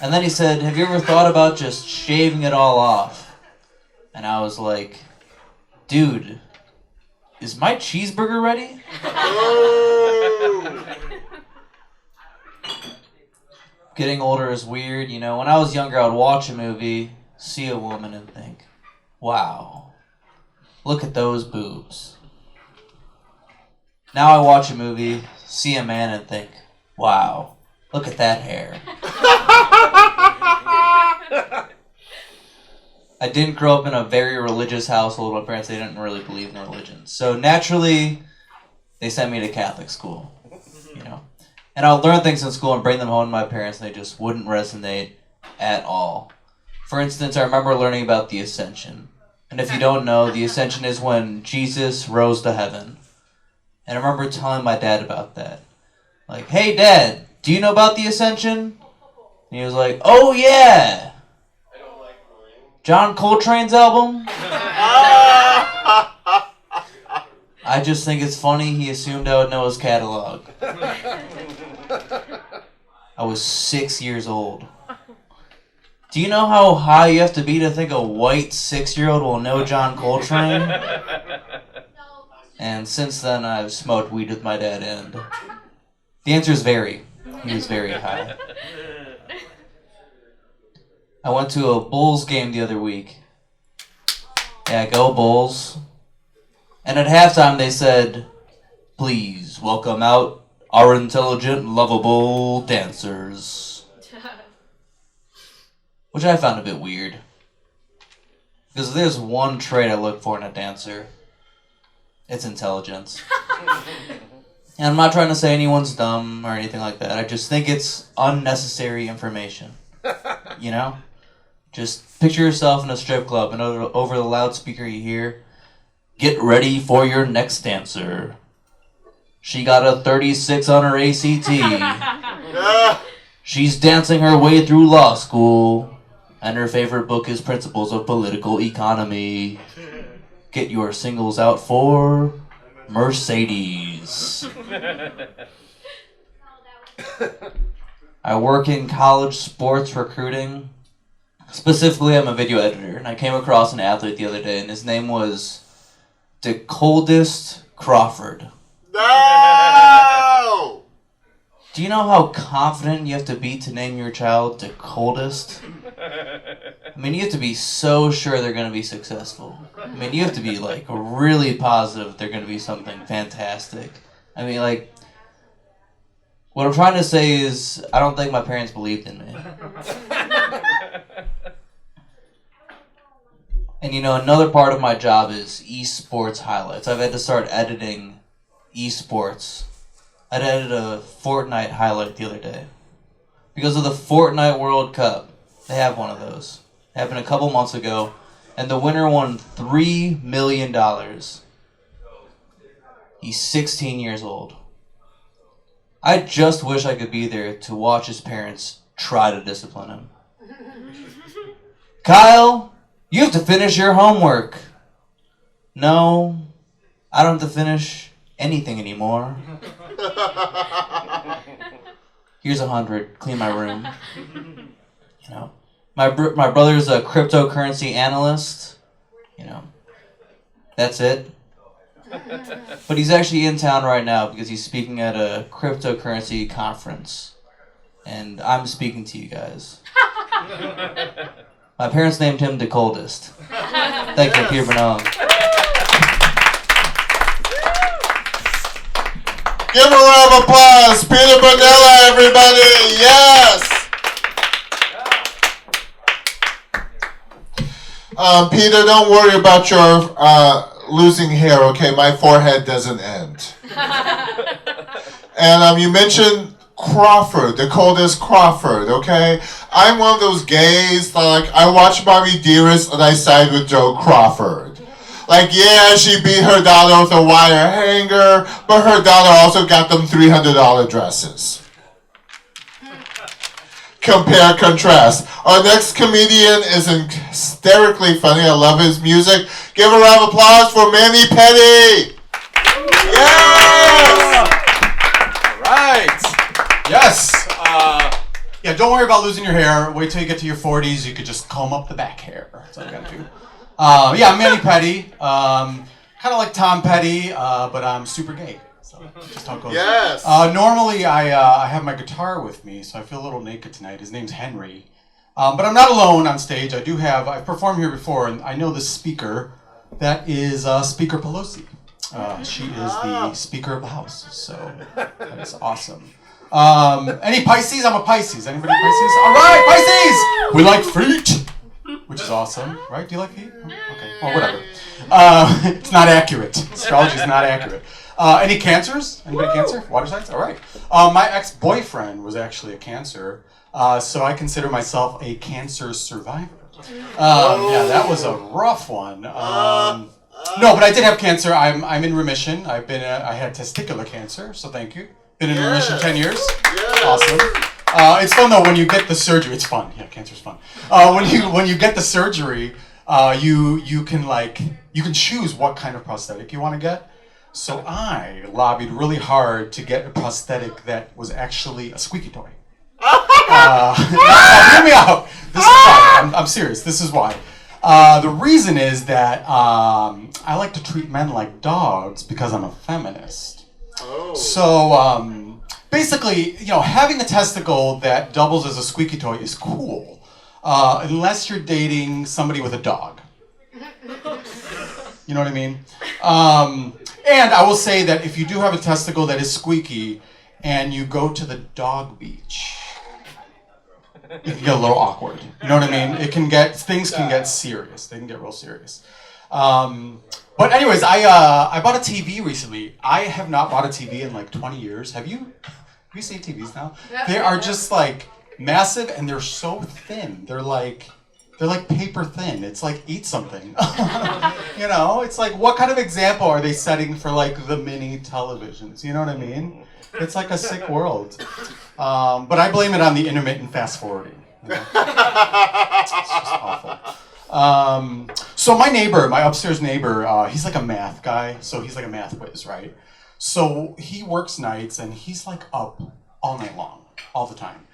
And then he said, "Have you ever thought about just shaving it all off?" And I was like, "Dude, is my cheeseburger ready?" Getting older is weird, you know. When I was younger, I would watch a movie, see a woman, and think, "Wow, look at those boobs." Now I watch a movie, see a man, and think, "Wow, look at that hair." I didn't grow up in a very religious household. My parents, they didn't really believe in religion. So naturally, they sent me to Catholic school, you know. And I would learn things in school and bring them home to my parents, and they just wouldn't resonate at all. For instance, I remember learning about the Ascension. And if you don't know, the Ascension is when Jesus rose to heaven. And I remember telling my dad about that. Like, "Hey, Dad, do you know about the Ascension?" And he was like, "Oh, yeah. John Coltrane's album?" I just think it's funny he assumed I would know his catalog. I was 6 years old. Do you know how high you have to be to think a white 6-year-old will know John Coltrane? And since then, I've smoked weed with my dad, and the answer is very. He was very high. I went to a Bulls game the other week. Yeah, go Bulls. And at halftime, they said, "Please welcome out our intelligent, lovable dancers." Which I found a bit weird. Because there's one trait I look for in a dancer. It's intelligence. And I'm not trying to say anyone's dumb or anything like that. I just think it's unnecessary information. You know? Just picture yourself in a strip club and over the loudspeaker you hear, "Get ready for your next dancer. She got a 36 on her ACT. She's dancing her way through law school. And her favorite book is Principles of Political Economy. Get your singles out for Mercedes." I work in college sports recruiting. Specifically, I'm a video editor, and I came across an athlete the other day, and his name was DeColdest Crawford. No! Do you know how confident you have to be to name your child DeColdest? I mean, you have to be so sure they're going to be successful. I mean, you have to be, like, really positive they're going to be something fantastic. I mean, like, what I'm trying to say is I don't think my parents believed in me. And, you know, another part of my job is esports highlights. I've had to start editing esports. I edited a Fortnite highlight the other day. Because of the Fortnite World Cup. They have one of those. It happened a couple months ago. And the winner won $3 million. He's 16 years old. I just wish I could be there to watch his parents try to discipline him. Kyle, you have to finish your homework. No, I don't have to finish anything anymore. Here's 100. Clean my room. You know, my brother's a cryptocurrency analyst. You know, that's it. But he's actually in town right now because he's speaking at a cryptocurrency conference. And I'm speaking to you guys. My parents named him the coldest. Thank you, Peter Bernal. Give a round of applause. Peter Bonello, everybody. Yes. Peter, don't worry about your losing hair, okay? My forehead doesn't end. And you mentioned Crawford, the coldest Crawford, okay? I'm one of those gays that, like, I watch Bobby Dearest and I side with Joe Crawford. Like, yeah, she beat her daughter with a wire hanger, but her daughter also got them $300 dresses. Compare, contrast. Our next comedian is hysterically funny. I love his music. Give a round of applause for Manny Petty. Yes! All right. Yes. Yeah, don't worry about losing your hair. Wait till you get to your 40s. You could just comb up the back hair. That's all you gotta do. Yeah, I'm Manny Petty. Kind of like Tom Petty, but I'm super gay. So just how it goes. Yes. Normally, I have my guitar with me, so I feel a little naked tonight. His name's Henry. But I'm not alone on stage. I've performed here before, and I know this speaker. That is Speaker Pelosi. She is the Speaker of the House, so that is awesome. Any Pisces? I'm a Pisces. Anybody Pisces? All right, Pisces! We like feet, which is awesome, right? Do you like feet? Okay, well, whatever. It's not accurate. Astrology is not accurate. Any Cancers? Anybody Cancer? Water signs? All right. My ex-boyfriend was actually a Cancer, so I consider myself a Cancer survivor. Yeah, that was a rough one. No, but I did have cancer. I'm in remission. I had testicular cancer, so thank you. Been in remission 10 years. Yes. Awesome. It's fun though when you get the surgery. It's fun. Yeah, cancer's fun. When you get the surgery, you can choose what kind of prosthetic you want to get. So I lobbied really hard to get a prosthetic that was actually a squeaky toy. Hear me out. This is why. I'm serious. This is why. The reason is that I like to treat men like dogs because I'm a feminist. Oh. So basically, having a testicle that doubles as a squeaky toy is cool, unless you're dating somebody with a dog. You know what I mean? And I will say that if you do have a testicle that is squeaky and you go to the dog beach, it can get a little awkward. You know what I mean? Things can get serious. They can get real serious. But anyways, I bought a TV recently. I have not bought a TV in like 20 years. Have you? Have you seen TVs now? They are just like massive and they're so thin. They're like paper thin. It's like eat something. It's like what kind of example are they setting for like the mini televisions? You know what I mean? It's like a sick world. But I blame it on the intermittent fast forwarding. It's just awful. So my upstairs neighbor, he's like a math guy, so he's like a math whiz, right? So he works nights and he's like up all night long, all the time.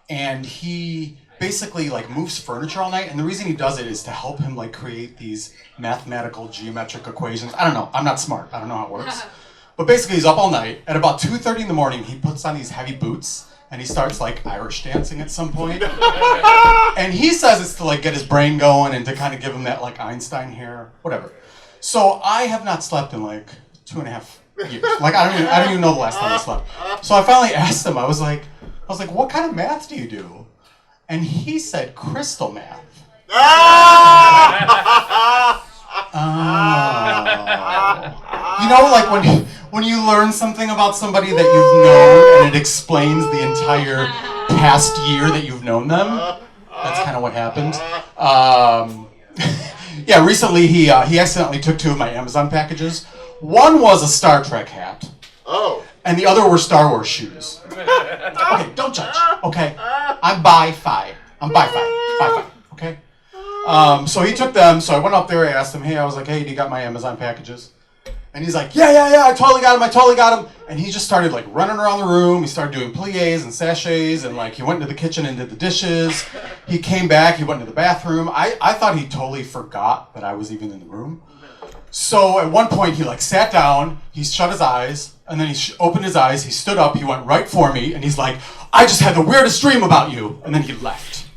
And he basically like moves furniture all night, and the reason he does it is to help him like create these mathematical geometric equations. I don't know, I'm not smart, I don't know how it works. But basically he's up all night. At about 2:30 in the morning, he puts on these heavy boots and he starts like Irish dancing at some point. And he says it's to like get his brain going and to kind of give him that like Einstein hair, whatever. So I have not slept in like 2.5 years. Like I don't even know the last time I slept. So I finally asked him. I was like, what kind of math do you do? And he said crystal math. You know, like when you learn something about somebody that you've known and it explains the entire past year that you've known them. That's kind of what happened. Yeah, recently he accidentally took 2 of my Amazon packages. One was a Star Trek hat. Oh. And the other were Star Wars shoes. Okay, don't judge. Okay, I'm by 5. Okay. So he took them. So I went up there. I asked him, I was like, hey, do you got my Amazon packages? And he's like, yeah, I totally got him. And he just started like running around the room. He started doing pliés and sachets, and like he went into the kitchen and did the dishes. He came back. He went into the bathroom. I thought he totally forgot that I was even in the room. So at one point he like sat down. He shut his eyes, and then he opened his eyes. He stood up. He went right for me, and he's like, I just had the weirdest dream about you. And then he left.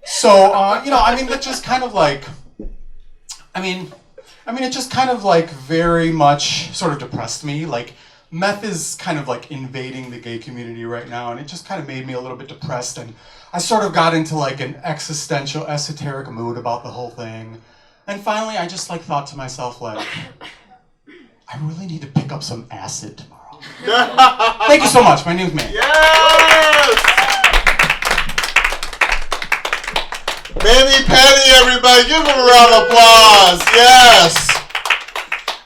So that just kind of like, it just kind of like very much sort of depressed me. Like meth is kind of like invading the gay community right now, and it just kind of made me a little bit depressed, and I sort of got into like an existential, esoteric mood about the whole thing. And finally I just like thought to myself like, I really need to pick up some acid tomorrow. Thank you so much. My name's Manny. Yes! Manny Petty, everybody, give him a round of applause. Yes.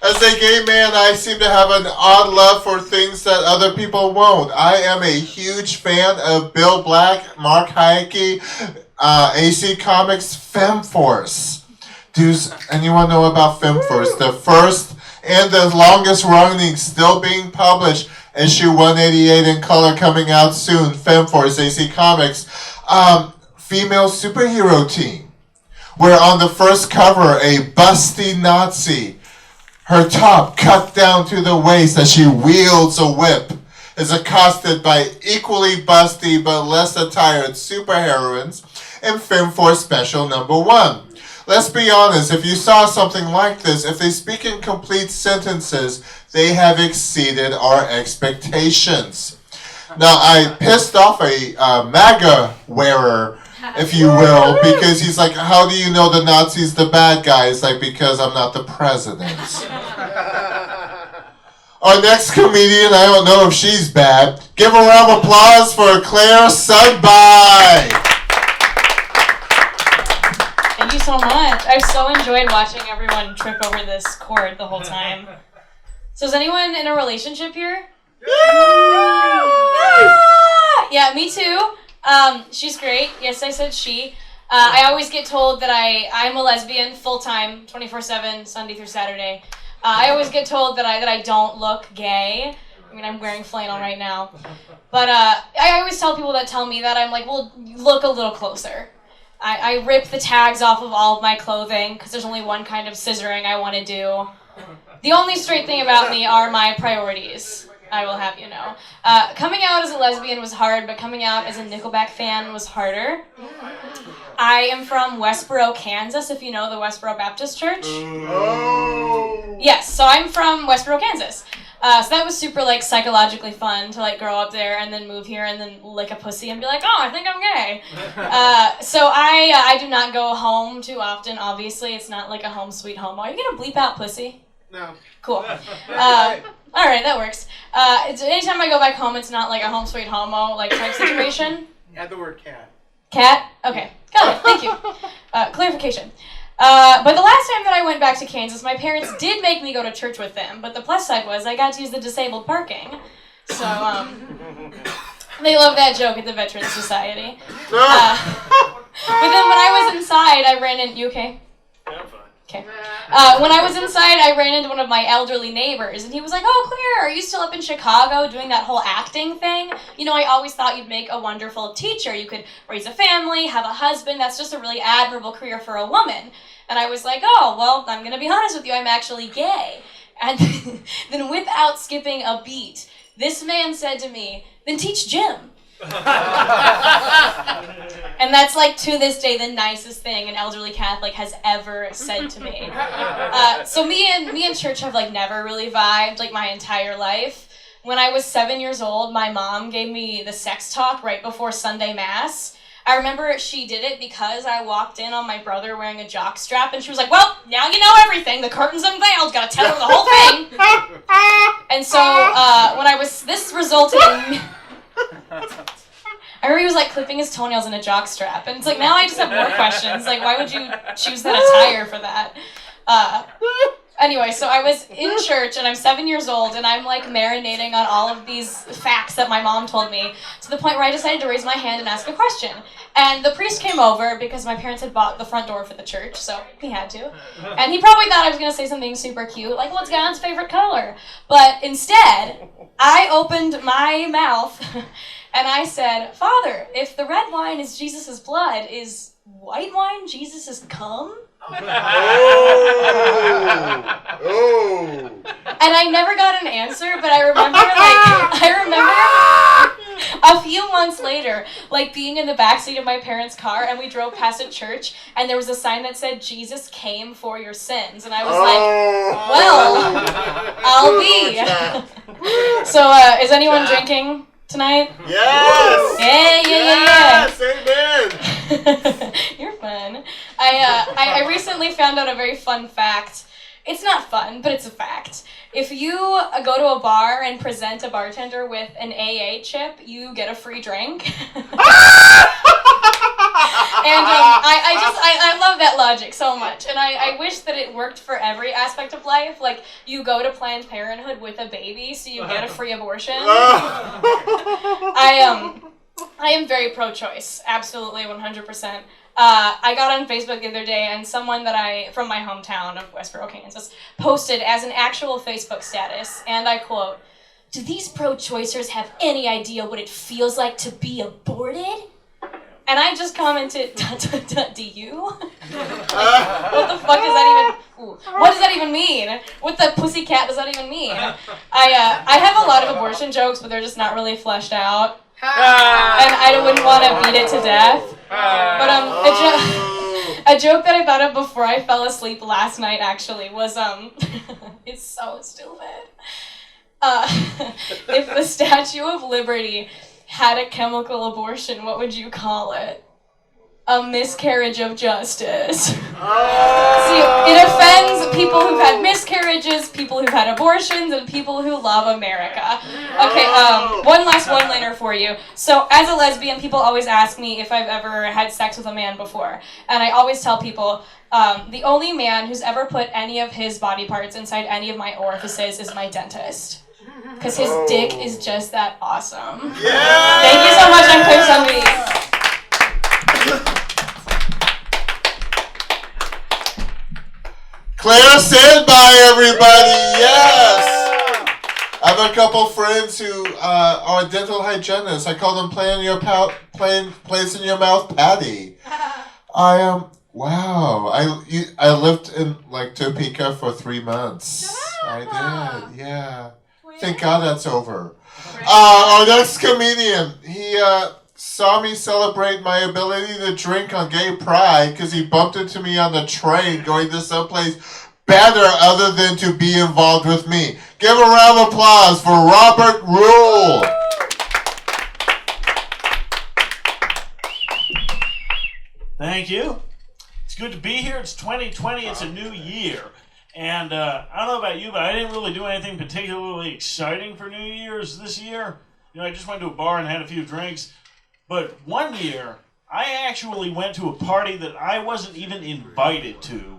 As a gay man, I seem to have an odd love for things that other people won't. I am a huge fan of Bill Black, Mark Hayek, AC Comics, FemForce. Dudes, anyone know about FemForce? The first and the longest running, still being published, issue 188 in color, coming out soon. FemForce, AC Comics. Female superhero team, where on the first cover, a busty Nazi, her top cut down to the waist as she wields a whip, is accosted by equally busty but less attired superheroines in FemForce Special number 1. Let's be honest, if you saw something like this, if they speak in complete sentences, they have exceeded our expectations. Now, I pissed off a MAGA wearer, if you will, because he's like, how do you know the Nazis the bad guys? Like, because I'm not the president. Our next comedian, I don't know if she's bad. Give a round of applause for Claire Sundbye. Thank you so much. I've so enjoyed watching everyone trip over this cord the whole time. So is anyone in a relationship here? Yeah, me too. She's great. Yes, I said she. I always get told that I'm a lesbian full-time, 24/7, Sunday through Saturday. I always get told that I don't look gay. I mean, I'm wearing flannel right now. But I always tell people that tell me that, I'm like, well, look a little closer. I rip the tags off of all of my clothing because there's only one kind of scissoring I want to do. The only straight thing about me are my priorities, I will have you know. Coming out as a lesbian was hard, but coming out as a Nickelback fan was harder. I am from Westboro, Kansas, if you know the Westboro Baptist Church. Oh. Yes, so I'm from Westboro, Kansas. So that was super, like, psychologically fun to, like, grow up there and then move here and then lick a pussy and be like, oh, I think I'm gay. So I do not go home too often, obviously. It's not like a home sweet home. Are you going to bleep out pussy? No. Cool. All right, that works. Anytime I go back home, it's not like a home sweet homo, like, type situation. Add the word cat. Cat? Okay. Got it. Thank you. Clarification. But the last time that I went back to Kansas, my parents did make me go to church with them, but the plus side was I got to use the disabled parking. So, they love that joke at the Veterans Society. But then when I was inside, I ran in... You okay? Yeah, I'm fine. Okay. When I was inside, I ran into one of my elderly neighbors, and he was like, oh, Claire, are you still up in Chicago doing that whole acting thing? You know, I always thought you'd make a wonderful teacher. You could raise a family, have a husband. That's just a really admirable career for a woman. And I was like, oh, well, I'm going to be honest with you. I'm actually gay. And then without skipping a beat, This man said to me, then teach gym. And that's like to this day the nicest thing an elderly Catholic has ever said to me. So me and church have like never really vibed like my entire life. When I was 7 years old, my mom gave me the sex talk right before Sunday Mass. I remember she did it because I walked in on my brother wearing a jock strap, and she was like, well, now you know everything. The curtain's unveiled. Gotta tell her the whole thing. And so this resulted in... I remember he was like clipping his toenails in a jock strap, and it's like, now I just have more questions. Like, why would you choose that attire for that? Anyway, so I was in church, and I'm 7 years old, and I'm like marinating on all of these facts that my mom told me, to the point where I decided to raise my hand and ask a question. And the priest came over because my parents had bought the front door for the church, so he had to. And he probably thought I was going to say something super cute, like, what's God's favorite color? But instead, I opened my mouth, and I said, Father, if the red wine is Jesus' blood, is white wine Jesus' cum? And I never got an answer, but I remember a few months later, like being in the backseat of my parents' car, and we drove past a church, and there was a sign that said, Jesus came for your sins. And I was like, well, I'll be. So, is anyone drinking tonight? Yes! Yeah. Yes, amen! You're fun. I recently found out a very fun fact. It's not fun, but it's a fact. If you go to a bar and present a bartender with an AA chip, you get a free drink. And I love that logic so much, and I wish that it worked for every aspect of life. Like, you go to Planned Parenthood with a baby, so you get a free abortion. I am very pro-choice, absolutely, 100%. I got on Facebook the other day, and someone from my hometown of Westboro, Kansas, posted as an actual Facebook status, and I quote, "Do these pro-choicers have any idea what it feels like to be aborted?" And I just commented, do you? What the fuck does that even... Ooh, what does that even mean? What the pussycat does that even mean? I have a lot of abortion jokes, but they're just not really fleshed out. And I wouldn't want to beat it to death. But a joke that I thought of before I fell asleep last night actually was it's so stupid. If the Statue of Liberty had a chemical abortion, what would you call it? A miscarriage of justice. See, it offends people who've had miscarriages, people who've had abortions, and people who love America. Okay, one last one-liner for you. So, as a lesbian, people always ask me if I've ever had sex with a man before. And I always tell people, the only man who's ever put any of his body parts inside any of my orifices is my dentist. Because his dick is just that awesome. Yeah! Thank you so much, I'm Claire Sundbye. Claire Sundbye, everybody! Yes! I have a couple friends who are dental hygienists. I call them place in your mouth Patty. Wow. I lived in like Topeka for 3 months. I did, yeah. Thank God that's over. Our next comedian, he saw me celebrate my ability to drink on Gay Pride because he bumped into me on the train going to someplace better other than to be involved with me. Give a round of applause for Robert Rule. Thank you. It's good to be here. It's 2020. It's a new year. And I don't know about you, but I didn't really do anything particularly exciting for New Year's this year. You know, I just went to a bar and had a few drinks. But one year, I actually went to a party that I wasn't even invited to.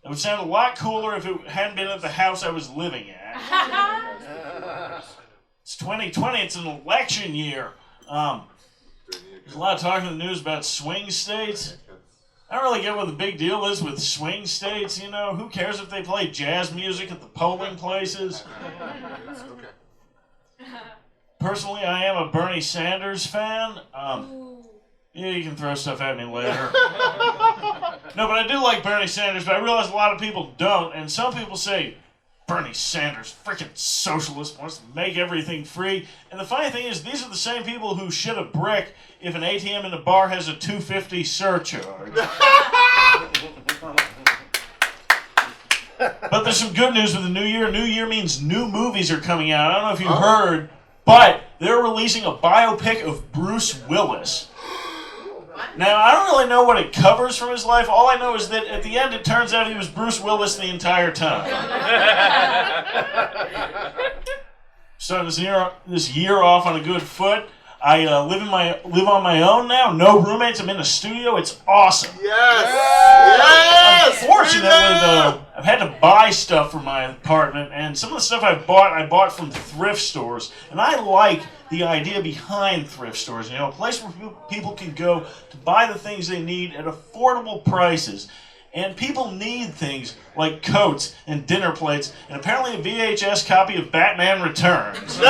It would sound a lot cooler if it hadn't been at the house I was living at. It's 2020. It's an election year. There's a lot of talk in the news about swing states. I don't really get what the big deal is with swing states, you know. Who cares if they play jazz music at the polling places? Personally, I am a Bernie Sanders fan. Yeah, you can throw stuff at me later. No, but I do like Bernie Sanders, but I realize a lot of people don't, and some people say, Bernie Sanders, freaking socialist, wants to make everything free. And the funny thing is, these are the same people who shit a brick if an ATM in the bar has a $2.50 surcharge. But there's some good news with the new year. New year means new movies are coming out. I don't know if you heard, but they're releasing a biopic of Bruce Willis. Now, I don't really know what it covers from his life. All I know is that at the end, it turns out he was Bruce Willis the entire time. Starting this year off on a good foot. I live on my own now. No roommates. I'm in the studio. It's awesome. Yes! Unfortunately, though, I've had to buy stuff for my apartment, and some of the stuff I bought from thrift stores. And I like the idea behind thrift stores. You know, a place where people can go to buy the things they need at affordable prices. And people need things like coats and dinner plates, and apparently a VHS copy of Batman Returns.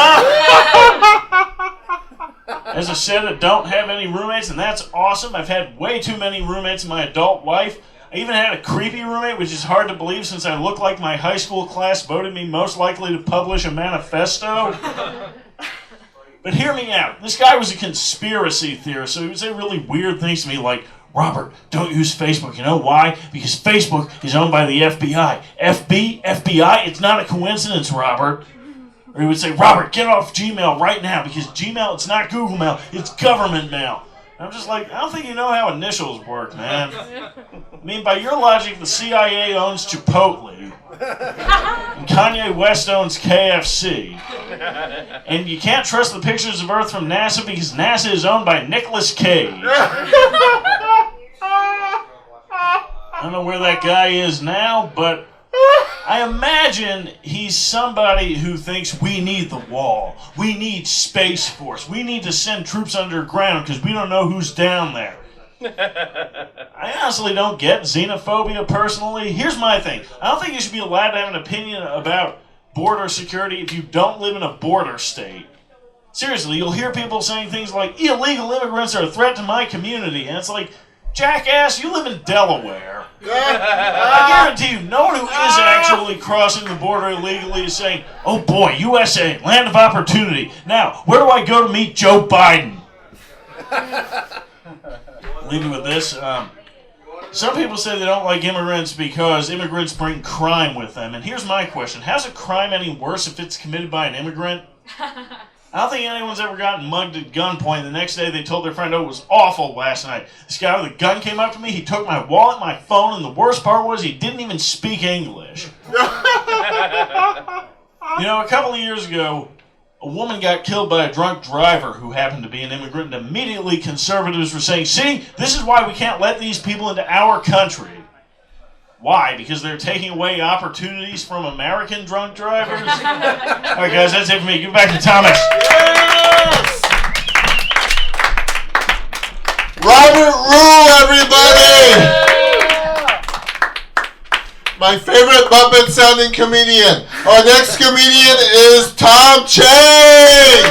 As I said, I don't have any roommates, and that's awesome. I've had way too many roommates in my adult life. I even had a creepy roommate, which is hard to believe since I look like my high school class voted me most likely to publish a manifesto. But hear me out. This guy was a conspiracy theorist, so he would say really weird things to me like, Robert, don't use Facebook. You know why? Because Facebook is owned by the FBI. FBI? It's not a coincidence, Robert. Or he would say, Robert, get off Gmail right now because Gmail, it's not Google Mail, it's government mail. I'm just like, I don't think you know how initials work, man. I mean, by your logic, the CIA owns Chipotle. And Kanye West owns KFC. And you can't trust the pictures of Earth from NASA because NASA is owned by Nicolas Cage. I don't know where that guy is now, but I imagine he's somebody who thinks we need the wall. We need Space Force. We need to send troops underground because we don't know who's down there. I honestly don't get xenophobia personally. Here's my thing. I don't think you should be allowed to have an opinion about border security if you don't live in a border state. Seriously, you'll hear people saying things like, illegal immigrants are a threat to my community. And it's like, jackass, you live in Delaware. I guarantee you, no one who is actually crossing the border illegally is saying, oh boy, USA, land of opportunity. Now, where do I go to meet Joe Biden? Leave me with this. Some people say they don't like immigrants because immigrants bring crime with them. And here's my question. How's a crime any worse if it's committed by an immigrant? I don't think anyone's ever gotten mugged at gunpoint. The next day they told their friend, oh, it was awful last night. This guy with a gun came up to me, he took my wallet, my phone, and the worst part was he didn't even speak English. You know, a couple of years ago, a woman got killed by a drunk driver who happened to be an immigrant, and immediately conservatives were saying, see, this is why we can't let these people into our country. Why? Because they're taking away opportunities from American drunk drivers? All right, guys, that's it for me. Give it back to Thomas. Yes! Robert Rule, everybody! My favorite Muppet-sounding comedian. Our next comedian is Tom Chang!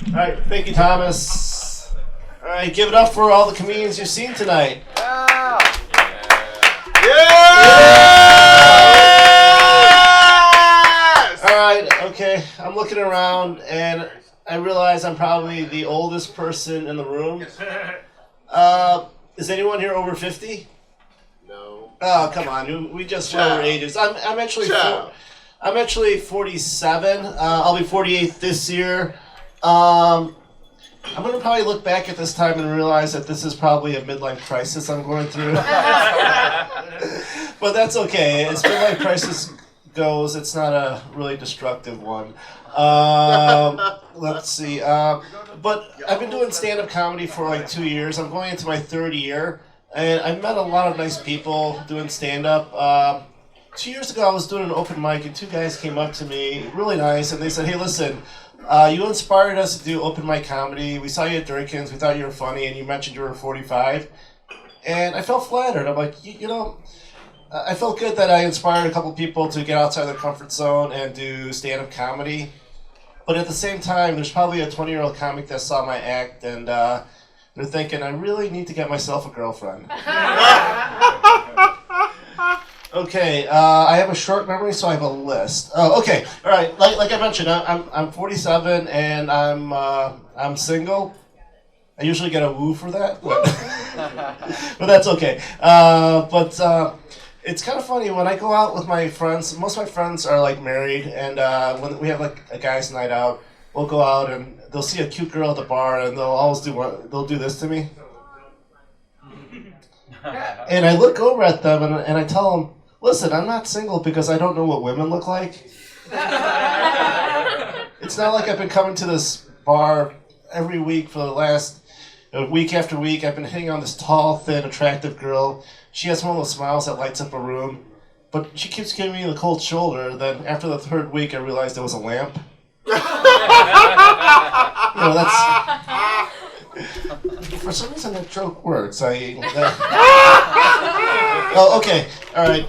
All right, thank you, Thomas. All right, give it up for all the comedians you've seen tonight. Yes! Alright, okay. I'm looking around and I realize I'm probably the oldest person in the room. Is anyone here over 50? No. Oh, come on. We just went over ages. I'm actually 47. I'll be 48 this year. I'm going to probably look back at this time and realize that this is probably a midlife crisis I'm going through. But that's okay. As midlife crisis goes, it's not a really destructive one. Let's see. But I've been doing stand-up comedy for like 2 years. I'm going into my third year. And I've met a lot of nice people doing stand-up. 2 years ago, I was doing an open mic, and two guys came up to me, really nice, and they said, hey, listen, you inspired us to do open mic comedy. We saw you at Durkin's. We thought you were funny, and you mentioned you were 45. And I felt flattered. I'm like, you know, I felt good that I inspired a couple people to get outside their comfort zone and do stand-up comedy. But at the same time, there's probably a 20-year-old comic that saw my act, and they're thinking, I really need to get myself a girlfriend. Okay, I have a short memory, so I have a list. Oh, okay, all right. Like I mentioned, I'm 47 and I'm single. I usually get a woo for that, but that's okay. It's kind of funny when I go out with my friends. Most of my friends are like married, and when we have like a guys' night out, we'll go out and they'll see a cute girl at the bar, and they'll do this to me. And I look over at them and I tell them, listen, I'm not single because I don't know what women look like. It's not like I've been coming to this bar every week for the last week after week. I've been hitting on this tall, thin, attractive girl. She has one of those smiles that lights up a room. But she keeps giving me the cold shoulder. Then after the third week, I realized it was a lamp. That's... For some reason, that joke works. Oh, okay. All right.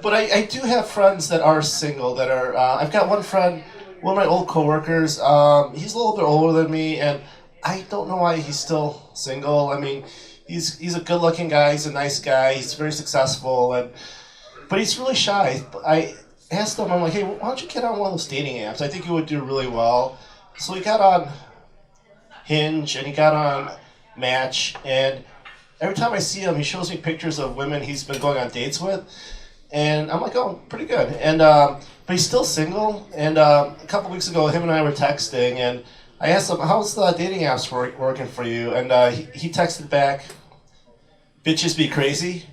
But I do have friends that are single, that are... I've got one friend, one of my old coworkers. He's a little bit older than me, and I don't know why he's still single. I mean, he's a good-looking guy. He's a nice guy. He's very successful, but he's really shy. I asked him, I'm like, hey, why don't you get on one of those dating apps? I think you would do really well. So he got on Hinge, and he got on Match, and every time I see him, he shows me pictures of women he's been going on dates with, and I'm like, oh, pretty good. And but he's still single, and a couple weeks ago, him and I were texting, and I asked him, how's the dating apps working for you? And he texted back, bitches be crazy.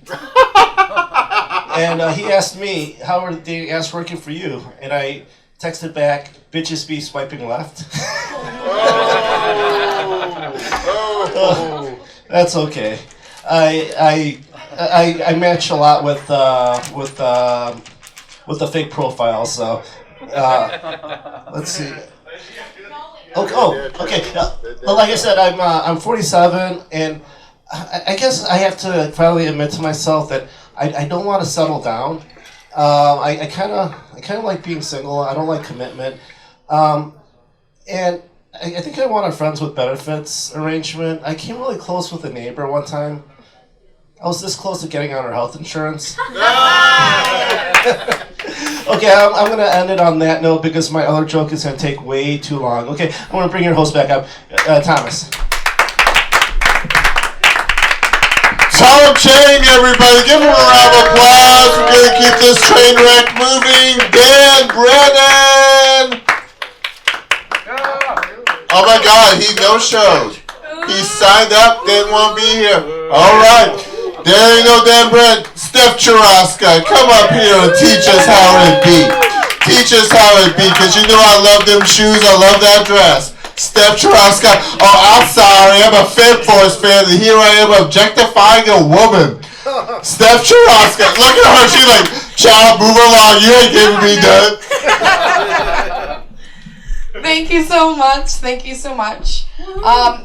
And he asked me, how are the dating apps working for you? And I texted back, bitches be swiping left. That's okay. I match a lot with the fake profiles. So let's see. Okay. Well, like I said, I'm 47, and I guess I have to finally admit to myself that I don't want to settle down. I kind of like being single. I don't like commitment, and I think I want a friends with benefits arrangement. I came really close with a neighbor one time. I was this close to getting on her health insurance. Okay, I'm going to end it on that note because my other joke is going to take way too long. Okay, I'm going to bring your host back up, Thomas. Tom Chang, everybody, give him a round of applause. We're going to keep this train wreck moving. Dan Brennan. Oh my God, he no-showed. He signed up, didn't want to be here. All right, there you go, Dan Brennan. Steph Charaska, come up here and teach us how it be. Teach us how it be, because you know I love them shoes, I love that dress. Steph Charaska, oh, I'm sorry, I'm a Fed Force fan, and here I am objectifying a woman. Steph Charaska, look at her, she's like, child, move along, you ain't giving me done. Thank you so much. Thank you so much.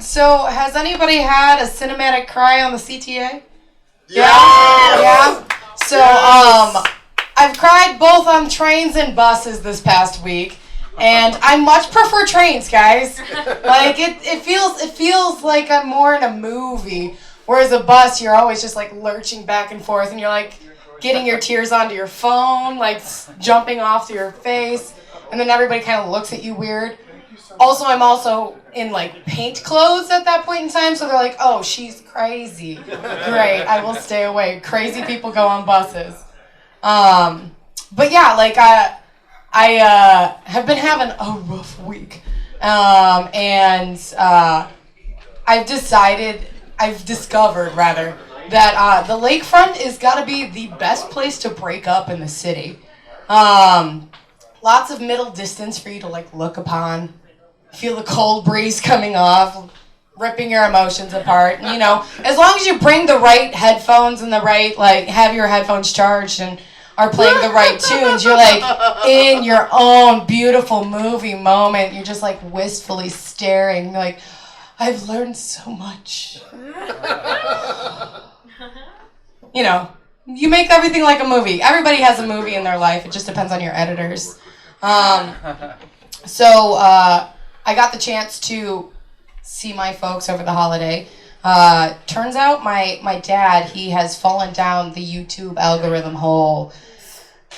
So, has anybody had a cinematic cry on the CTA? Yeah. So, I've cried both on trains and buses this past week, and I much prefer trains, guys. Like it feels like I'm more in a movie, whereas a bus you're always just like lurching back and forth, and you're like getting your tears onto your phone, like jumping off to your face. And then everybody kind of looks at you weird. Also, I'm also in like paint clothes at that point in time, so they're like, oh, she's crazy. Great, I will stay away. Crazy people go on buses. But yeah, like I have been having a rough week. And I've discovered that the lakefront is gotta be the best place to break up in the city. Lots of middle distance for you to like look upon, feel the cold breeze coming off, ripping your emotions apart. And, you know, as long as you bring the right headphones and the right, like, have your headphones charged and are playing the right tunes, you're like in your own beautiful movie moment. You're just like wistfully staring. You're like, I've learned so much. You know, you make everything like a movie. Everybody has a movie in their life. It just depends on your editors. So I got the chance to see my folks over the holiday. Turns out my dad, he has fallen down the YouTube algorithm hole.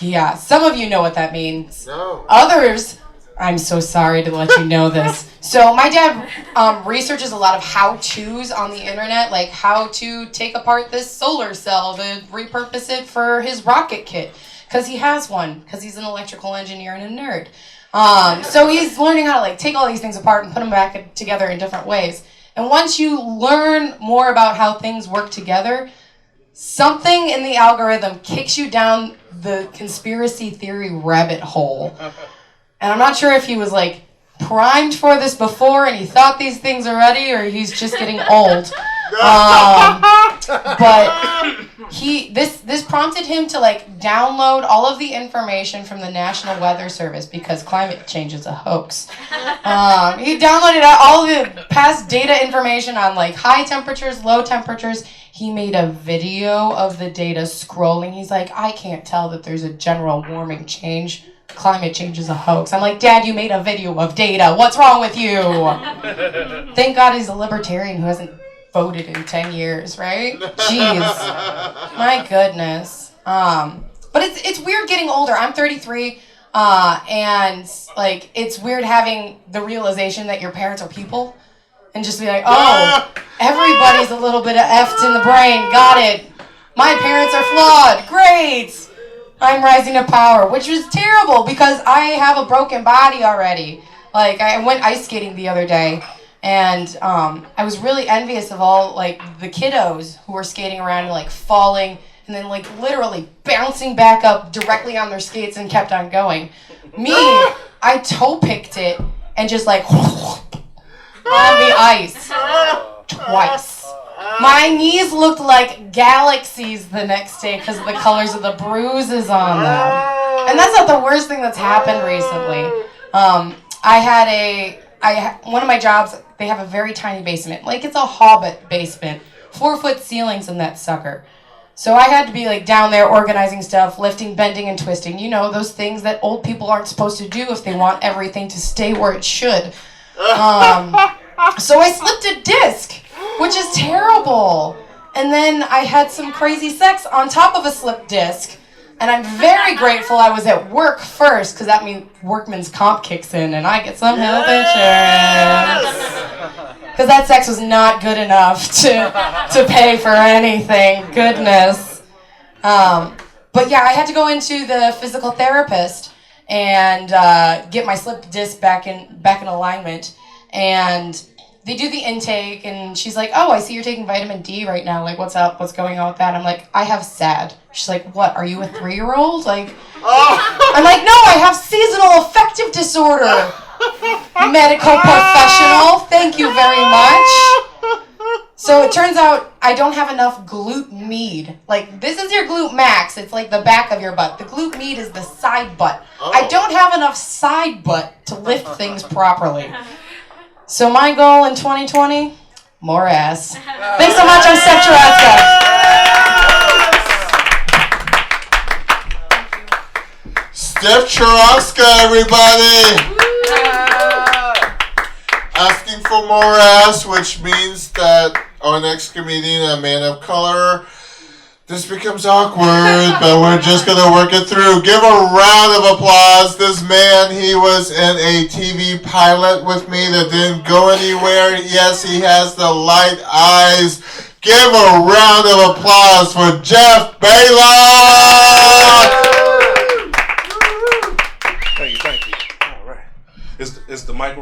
Yeah, some of you know what that means. No. Others, I'm so sorry to let you know this. So my dad researches a lot of how-tos on the internet, like how to take apart this solar cell to repurpose it for his rocket kit. Because he has one, because he's an electrical engineer and a nerd. So he's learning how to like take all these things apart and put them back together in different ways. And once you learn more about how things work together, something in the algorithm kicks you down the conspiracy theory rabbit hole. And I'm not sure if he was like primed for this before and he thought these things already, or he's just getting old. But this prompted him to like download all of the information from the National Weather Service because climate change is a hoax. He downloaded all the past data information on like high temperatures, low temperatures. He made a video of the data scrolling. He's like, I can't tell that there's a general warming change. Climate change is a hoax. I'm like, Dad, you made a video of data. What's wrong with you? Thank God he's a libertarian who hasn't voted in 10 years, right? Jeez. My goodness. But it's weird getting older. I'm 33, and like it's weird having the realization that your parents are people and just be like, oh, everybody's a little bit of effed in the brain. Got it. My parents are flawed. Great. I'm rising to power, which was terrible because I have a broken body already. Like I went ice skating the other day. And I was really envious of all like the kiddos who were skating around and like falling and then like literally bouncing back up directly on their skates and kept on going. Me, I toe picked it and just like on the ice twice. My knees looked like galaxies the next day because of the colors of the bruises on them. And that's not the worst thing that's happened recently. One of my jobs, they have a very tiny basement. Like it's a Hobbit basement. 4-foot ceilings in that sucker. So I had to be like down there organizing stuff, lifting, bending, and twisting. You know, those things that old people aren't supposed to do if they want everything to stay where it should. So I slipped a disc, which is terrible. And then I had some crazy sex on top of a slipped disc. And I'm very grateful I was at work first, because that means workman's comp kicks in and I get some health insurance. Because that sex was not good enough to pay for anything. Goodness. But yeah, I had to go into the physical therapist and get my slipped disc back in alignment. And they do the intake, and she's like, oh, I see you're taking vitamin D right now. Like, what's up? What's going on with that? I'm like, I have SAD. She's like, what? Are you a 3-year-old? Like, I'm like, no, I have seasonal affective disorder. Medical professional. Thank you very much. So it turns out I don't have enough glute med. Like, this is your glute max. It's like the back of your butt. The glute med is the side butt. I don't have enough side butt to lift things properly. So my goal in 2020, more ass. Thanks so much. I'm Steph Charaska. Steph Charaska, everybody! Asking for more ass, which means that our next comedian, a man of color, this becomes awkward, but we're just gonna work it through. Give a round of applause. This man, he was in a TV pilot with me that didn't go anywhere. Yes, he has the light eyes. Give a round of applause for Jeff Baylook! Thank you. All right. Is the mic?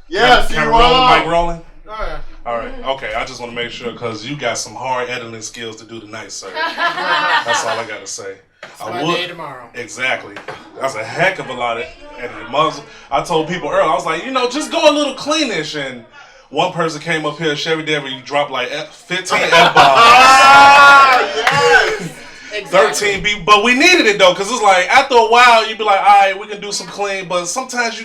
Yes, camera you rolling, are. mic rolling? Oh, yeah. All right. Okay. I just want to make sure because you got some hard editing skills to do tonight, sir. That's all I got to say. It's my day tomorrow. Exactly. That's a heck of a lot of editing. I told people earlier, I was like, just go a little cleanish. And one person came up here, Chevy Debbie, you dropped like 15 F-bombs. Yes. 13 B. But we needed it though, because it's like after a while, you'd be like, all right, we can do some clean. But sometimes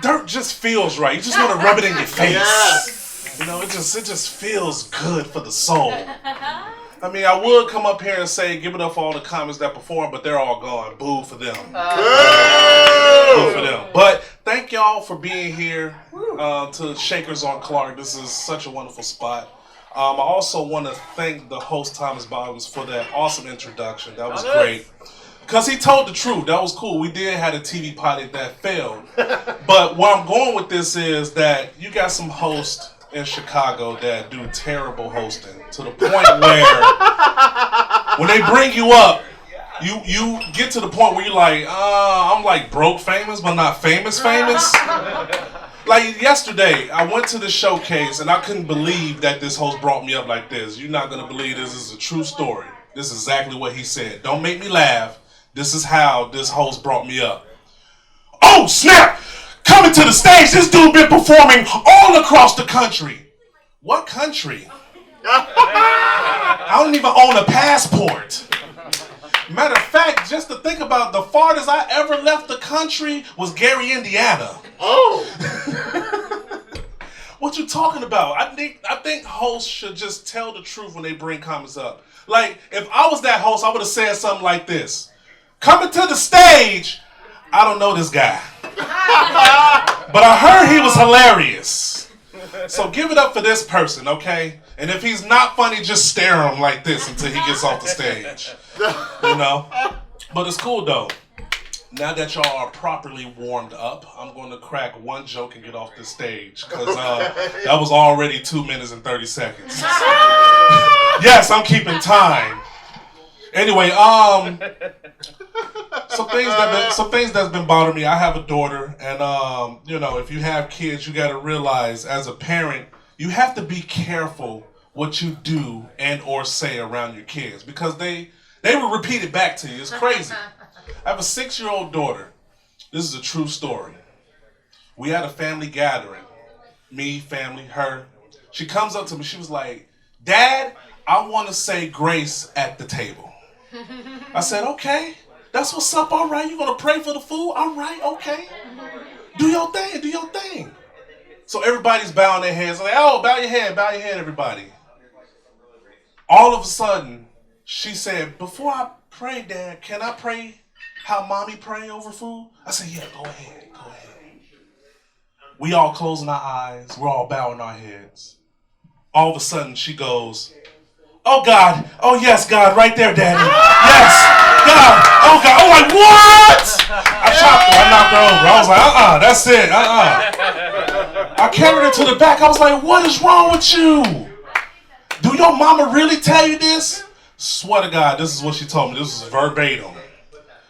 dirt just feels right. You just want to rub it in your face. Yes. It just feels good for the soul. I mean, I would come up here and say, give it up for all the comics that perform, but they're all gone. Boo for them. Boo for them. But thank y'all for being here to Shakers on Clark. This is such a wonderful spot. I also want to thank the host Thomas Bottoms for that awesome introduction. That was great. Because he told the truth. That was cool. We did have a TV pilot that failed. But where I'm going with this is that you got some hosts in Chicago that do terrible hosting to the point where when they bring you up, you get to the point where you're like, I'm like broke famous, but not famous. Like yesterday, I went to the showcase and I couldn't believe that this host brought me up like this. You're not going to believe this is a true story. This is exactly what he said. Don't make me laugh. This is how this host brought me up. Oh, snap! Coming to the stage, this dude been performing all across the country. What country? I don't even own a passport. Matter of fact, just to think about, the farthest I ever left the country was Gary, Indiana. Oh. What you talking about? I think hosts should just tell the truth when they bring comments up. Like, if I was that host, I would have said something like this. Coming to the stage, I don't know this guy. But I heard he was hilarious. So give it up for this person, okay? And if he's not funny, just stare at him like this until he gets off the stage. You know? But it's cool, though. Now that y'all are properly warmed up, I'm going to crack one joke and get off the stage. Because that was already 2 minutes and 30 seconds. Yes, I'm keeping time. Anyway, some things that's been bothering me. I have a daughter, and you know, if you have kids, you got to realize as a parent, you have to be careful what you do and or say around your kids because they will repeat it back to you. It's crazy. I have a 6-year-old daughter. This is a true story. We had a family gathering. Me, family, her. She comes up to me. She was like, "Dad, I want to say grace at the table." I said, "Okay, that's what's up. All right, you gonna pray for the food? All right, okay. Do your thing, do your thing." So everybody's bowing their heads. Like, oh, bow your head, everybody. All of a sudden, she said, "Before I pray, Dad, can I pray how Mommy pray over food?" I said, "Yeah, go ahead, go ahead." We all closing our eyes. We're all bowing our heads. All of a sudden, she goes, "Oh, God. Oh, yes, God. Right there, Daddy. Yes. God. Oh, God." I'm like, "What?" I chopped her. I knocked her over. I was like, that's it. I carried her to the back. I was like, "What is wrong with you? Do your mama really tell you this?" Swear to God, this is what she told me. This is verbatim.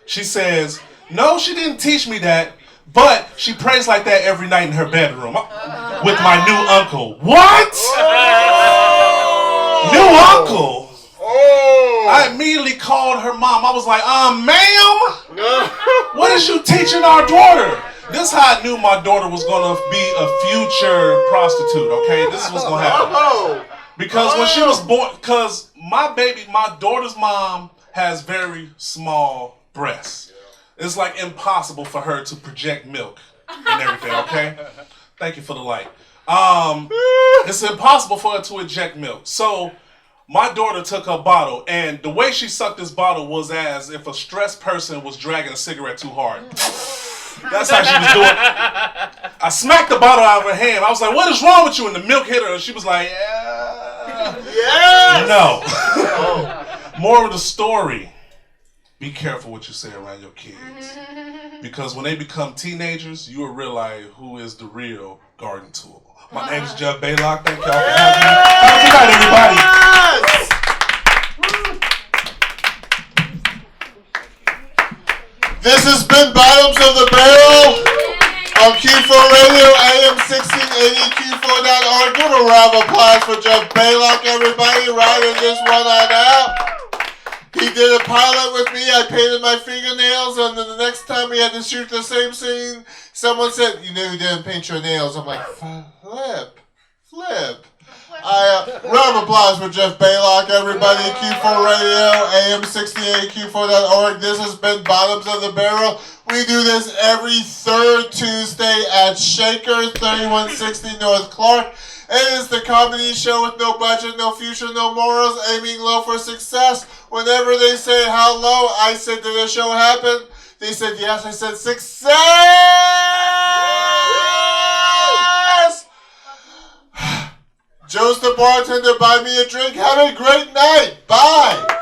She says, "No, she didn't teach me that, but she prays like that every night in her bedroom with my new uncle." What? New uncle? Oh. I immediately called her mom. I was like, "Ma'am, what is you teaching our daughter?" This is how I knew my daughter was going to be a future prostitute, okay? This is what's going to happen. Because when she was born, because my daughter's mom has very small breasts. It's like impossible for her to project milk and everything, okay? Thank you for the light. It's impossible for her to inject milk. So my daughter took her bottle, and the way she sucked this bottle was as if a stressed person was dragging a cigarette too hard. That's how she was doing it. I smacked the bottle out of her hand. I was like, "What is wrong with you?" And the milk hit her, and she was like, "Yeah." No. More of the story. Be careful what you say around your kids. Because when they become teenagers, you will realize who is the real garden tool. My name is Jeff Baylock. Thank y'all for having me. Have a good night, everybody. This has been Bottoms of the Barrel on Q4 Radio, AM 1680, Q4.org. Give a round of applause for Jeff Baylock, everybody, riding this one on out. He did a pilot with me. I painted my fingernails, and then the next time we had to shoot the same scene, someone said, "You know you didn't paint your nails." I'm like, flip. Round of applause for Jeff Baylock, everybody. Q4 Radio, AM 68, Q4.org. This has been Bottoms of the Barrel. We do this every third Tuesday at Shaker, 3160 North Clark. It is the comedy show with no budget, no future, no morals, aiming low for success. Whenever they say how low, I said, "Did the show happen?" They said yes. I said, "Success!" Joe's the bartender. Buy me a drink. Have a great night. Bye.